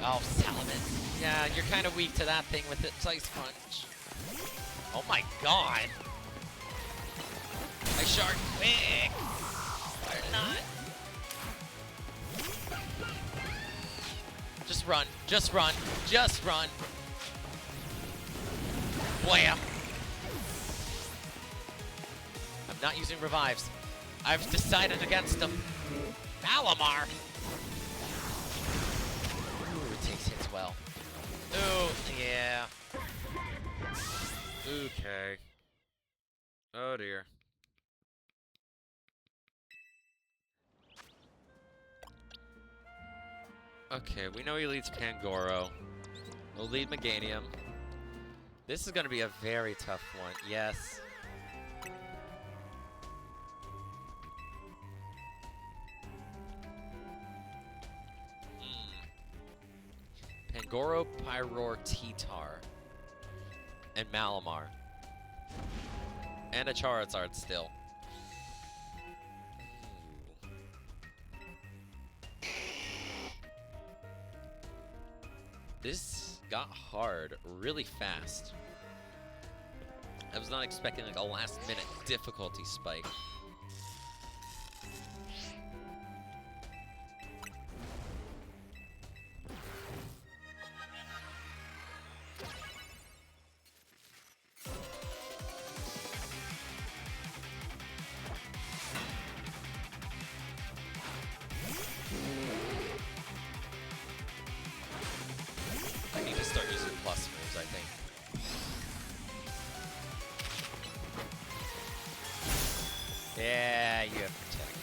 Oh, Salamence. Yeah, you're kind of weak to that thing with its Ice Punch. Oh my god! I shark quick! Or not. Just run. Just run. Just run. Wham! I'm not using revives. I've decided against them. Malamar! Ooh, it takes hits well. Ooh, yeah. Okay. Oh dear. Okay, we know he leads Pangoro. We'll lead Meganium. This is going to be a very tough one. Yes. Pangoro, Pyroar, T-Tar, and Malamar. And a Charizard still. This got hard really fast. I was not expecting like a last-minute difficulty spike. I need to start using plus moves, I think. Yeah, you have Protect.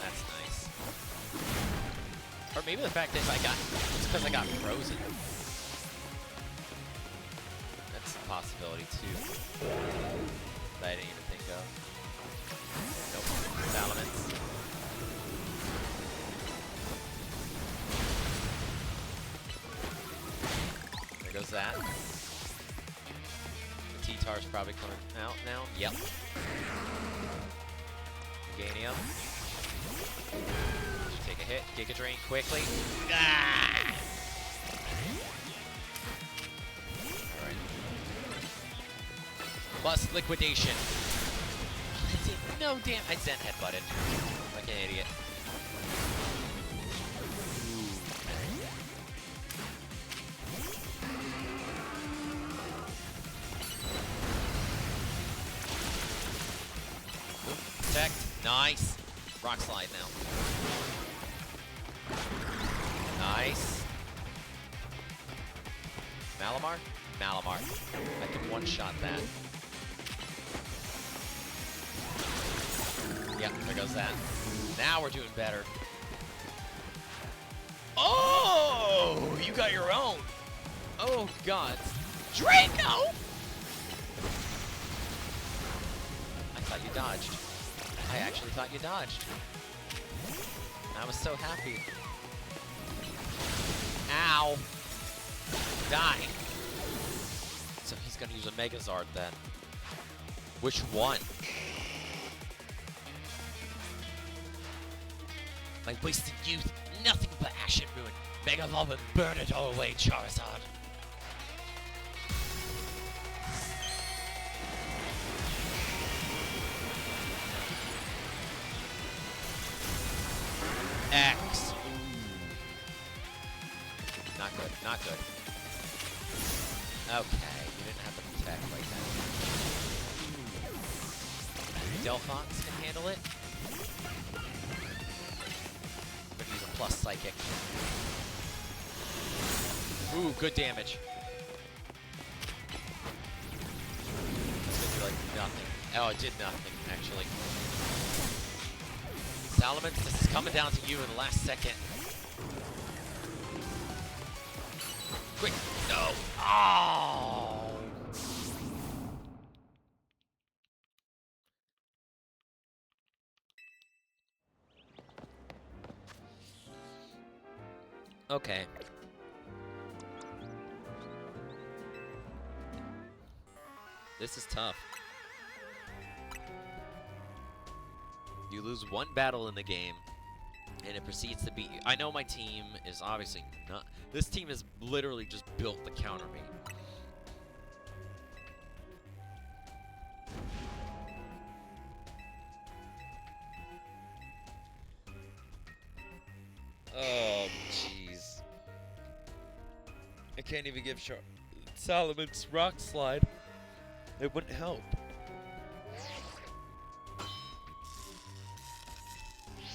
That's nice. Or maybe the fact is it's because I got frozen. That's a possibility too. That I didn't even think of. Nope. Salamence. There goes that. T-Tar's probably coming out now. Yep. Meganium. Take a hit. Giga Drain quickly. Ah! Alright. Plus Liquidation. I did no damn. I Zen headbutted. Like an idiot. Protect. Nice. Rock Slide now. Malamar? Malamar. I can one-shot that. Yep, there goes that. Now we're doing better. Oh! You got your own! Oh, God. Draco! I thought you dodged. I actually thought you dodged. I was so happy. Ow! Die! So he's gonna use a Megazord then. Which one? My wasted youth, nothing but ash and ruin. Mega Evolve and burn it all away, Charizard. X. Not good, not good. Okay, you didn't have to protect like that. Delphox can handle it. I'm gonna use a plus psychic. Ooh, good damage. It's gonna do like nothing. Oh, it did nothing, actually. Salamence, this is coming down to you in the last second. Quick, no. Oh. Okay. This is tough. You lose one battle in the game, and it proceeds to beat you. I know my team is obviously not... This team is literally just built to counter me. Oh, jeez. I can't even give Salamence Rock Slide. It wouldn't help.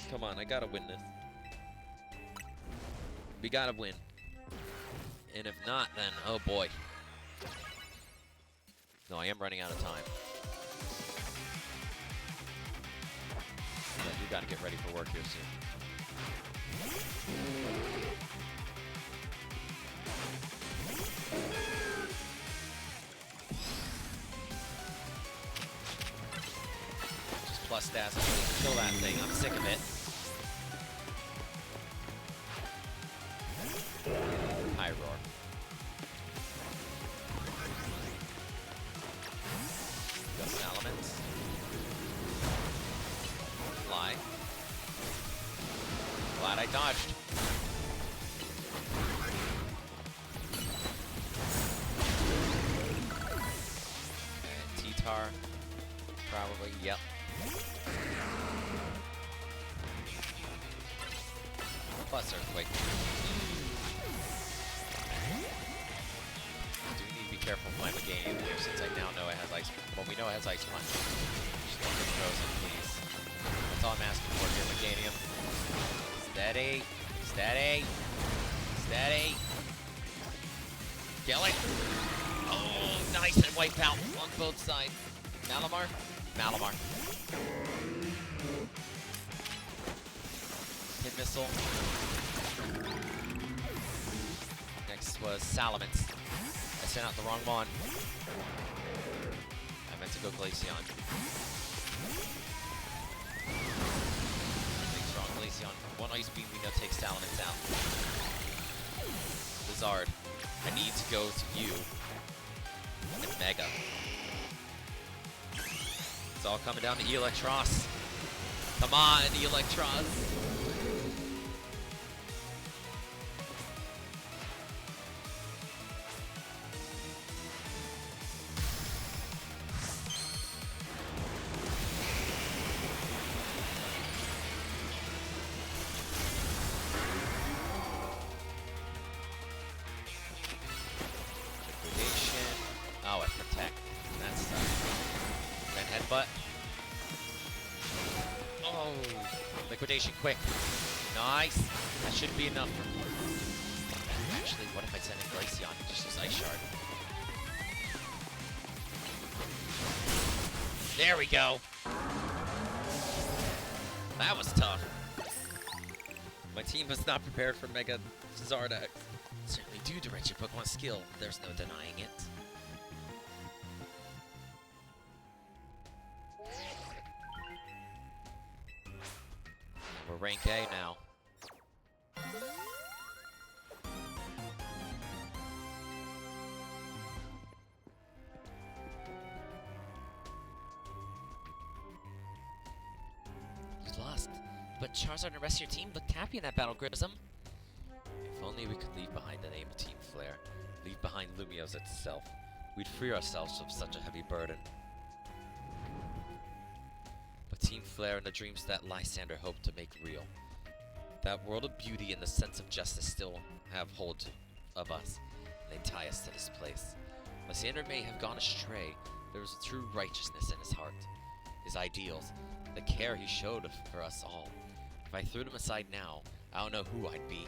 Come on, I gotta win this. We gotta win. And if not, then, oh boy. No, I am running out of time. But you gotta get ready for work here soon. Just plus stats. Kill that thing. I'm sick of it. High roar. Go Salamence. Fly. Glad I dodged. And T-Tar. Probably, yep. Plus Earthquake. Careful playing Meganium here, since I now know it has Ice. Well, we know it has Ice Punch. Just don't get frozen, please. That's all I'm asking for here, Meganium. Steady, steady, steady. Kill it. Oh, nice, and wipe out on both sides. Malamar, Malamar. Pin Missile. Next was Salamence. I sent out the wrong one. I meant to go Glaceon. Thanks, wrong Glaceon. One Ice Beam, we know takes Salamence out. Blizzard, I need to go to you. And Mega. It's all coming down to Electros. Come on, Electros. Oh, I protect. That's then headbutt. Oh, liquidation quick. Nice. That should be enough. Actually, what if I send a Glaceon and just use Ice Shard? There we go! That was tough. My team was not prepared for Mega Zardex. Certainly do direct your Pokemon skill. There's no denying it. We're rank A now. You lost, but Charizard and the rest of your team looked happy in that battle, Grism. If only we could leave behind the name of Team Flare, leave behind Lumiose itself. We'd free ourselves of such a heavy burden. But Team Flare and the dreams that Lysander hoped to make real. That world of beauty and the sense of justice still have hold of us. They tie us to this place. Lysander may have gone astray. There was a true righteousness in his heart. His ideals, the care he showed for us all. If I threw them aside now, I don't know who I'd be.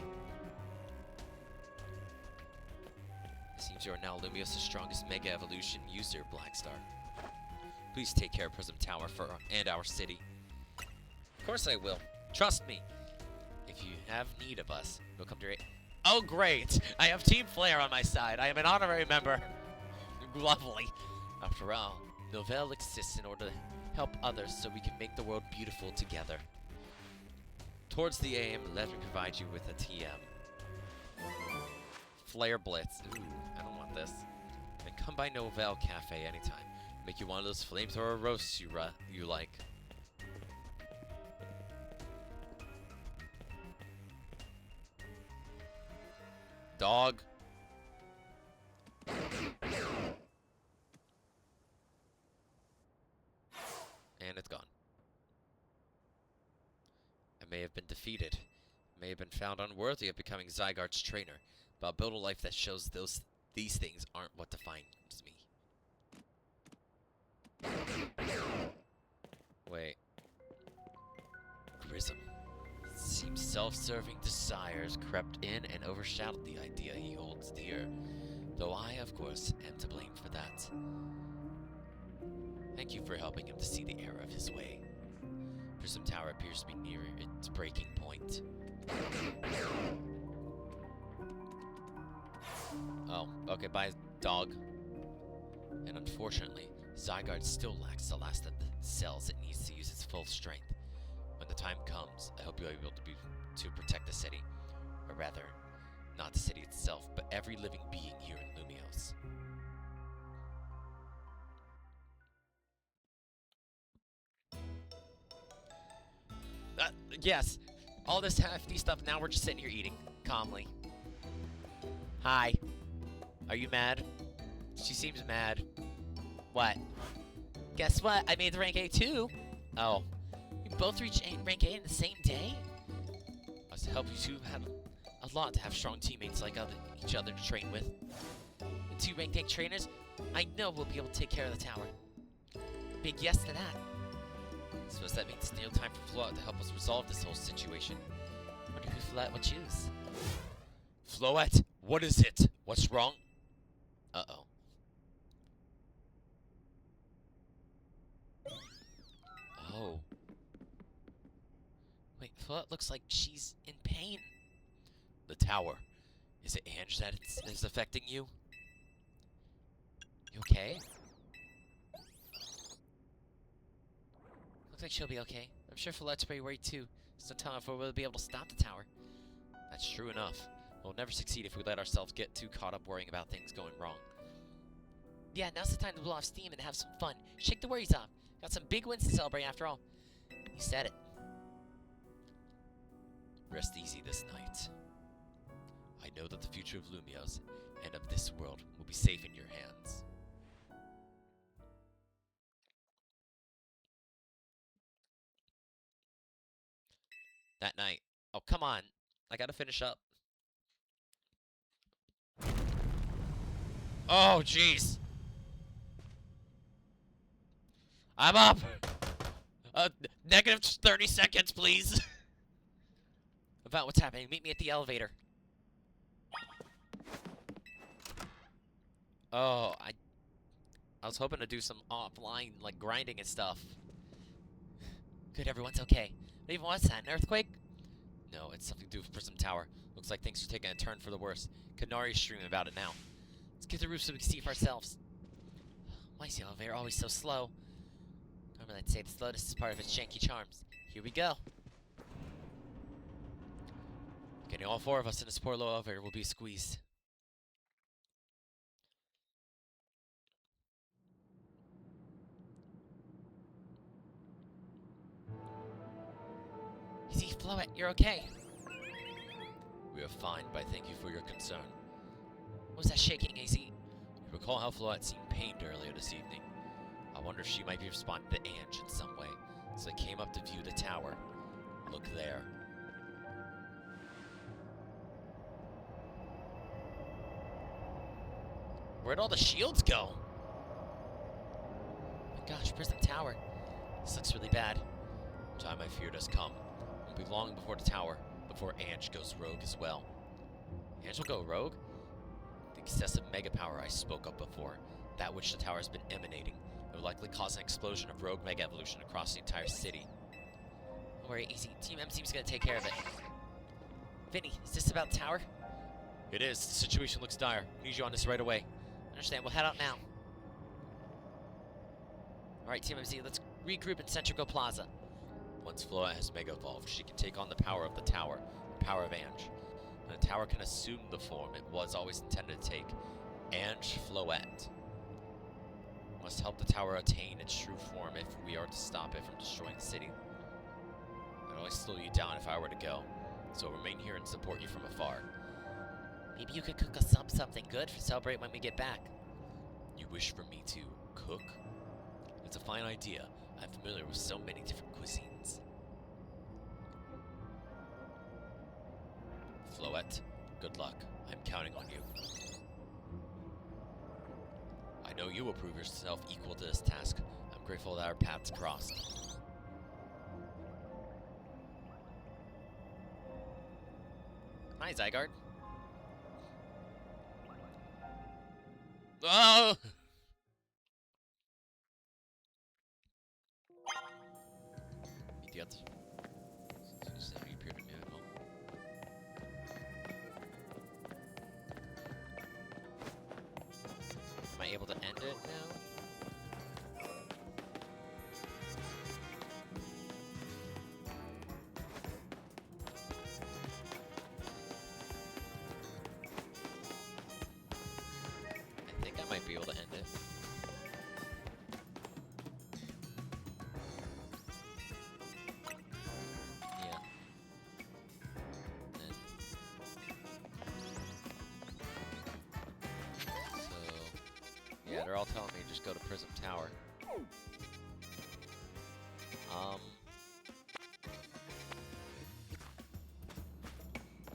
It seems you are now Lumiose's strongest Mega Evolution user, Blackstar. Please take care of Prism Tower and our city. Of course I will. Trust me. If you have need of us, we'll come to your aid. Oh, great! I have Team Flare on my side. I am an honorary member. Lovely. After all, Nouvelle exists in order to help others so we can make the world beautiful together. Towards the aim, let me provide you with a TM. Flare Blitz. Ooh, I don't want this. And come by Nouvelle Cafe anytime. Make you one of those flamethrower roasts you like. Dog. And it's gone. I may have been defeated. May have been found unworthy of becoming Zygarde's trainer. But I'll build a life that shows these things aren't what defines me. Wait. Grism. Seems self-serving desires crept in and overshadowed the idea he holds dear. Though I, of course, am to blame for that. Thank you for helping him to see the error of his way. Prism Tower appears to be near its breaking point. Oh, okay, bye, dog. And unfortunately, Zygarde still lacks the last of the cells it needs to use its full strength. When the time comes, I hope you'll be able to protect the city. Or rather, not the city itself, but every living being here in Lumiose. Yes. All this hefty stuff, now we're just sitting here eating, calmly. Hi. Are you mad? She seems mad. What? Guess what? I made the rank A too. Oh. We both reached rank A in the same day? I was to help you two have a lot to have strong teammates like each other to train with. And 2 rank A trainers, I know we'll be able to take care of the tower. Big yes to that. Suppose that means no time for Floette to help us resolve this whole situation. Wonder who Floette will choose. Floette, what is it? What's wrong? Uh-oh. Oh. Wait, Floette looks like she's in pain. The tower. Is it Ange that is affecting you? You okay? Looks like she'll be okay. I'm sure Follette's pretty worried too. So tell her if we'll be able to stop the tower. That's true enough. We'll never succeed if we let ourselves get too caught up worrying about things going wrong. Yeah, now's the time to blow off steam and have some fun. Shake the worries off. Got some big wins to celebrate after all. You said it. Rest easy this night. I know that the future of Lumiose and of this world will be safe in your hands. That night. Oh, come on. I gotta finish up. Oh, jeez. I'm up. Negative 30 seconds, please. About what's happening. Meet me at the elevator. Oh, I was hoping to do some offline, like, grinding and stuff. Good, everyone's okay. What even was that, an earthquake? No, it's something to do with Prism Tower. Looks like things are taking a turn for the worse. Kanari's streaming about it now. Let's get to the roof so we can see for ourselves. Why is the elevator always so slow? Normally I'd say the slowness is part of its janky charms. Here we go. Getting all 4 of us in this poor low elevator will be squeezed. Easy, Floet, you're okay. We are fine, but thank you for your concern. What was that shaking, AZ? You recall how Floet seemed pained earlier this evening. I wonder if she might be responding to Ange in some way, so I came up to view the tower. Look there. Where'd all the shields go? Oh my gosh, Prism Tower. This looks really bad. The time I feared has come. It won't be long before the tower, before Ange goes rogue as well. Ange will go rogue? The excessive mega power I spoke of before, that which the tower has been emanating, it will likely cause an explosion of rogue mega evolution across the entire city. Don't worry, easy. Team M seems gonna take care of it. Vinny, is this about the tower? It is. The situation looks dire. We need you on this right away. Understand, we'll head out now. Alright, Team MZ, let's regroup in Centrico Plaza. Once Floa has Mega Evolved, she can take on the power of the tower, the power of Ange. And the tower can assume the form it was always intended to take, Ange Floette. Must help the tower attain its true form if we are to stop it from destroying the city. I'd always slow you down if I were to go, so I'll remain here and support you from afar. Maybe you could cook us something good to celebrate when we get back. You wish for me to cook? It's a fine idea. I'm familiar with so many different cuisines. Floette, good luck. I'm counting on you. I know you will prove yourself equal to this task. I'm grateful that our paths crossed. Hi, Zygarde. Oh! Idiot. Am I able to end it now? I think I might be able to end it. Yeah. Yeah, they're all telling me just go to Prism Tower.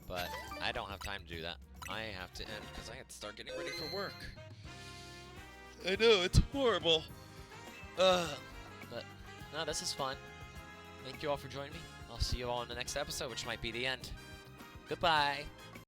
But I don't have time to do that. I have to end because I have to start getting ready for work. I know, it's horrible. But, no, this is fun. Thank you all for joining me. I'll see you all in the next episode, which might be the end. Goodbye.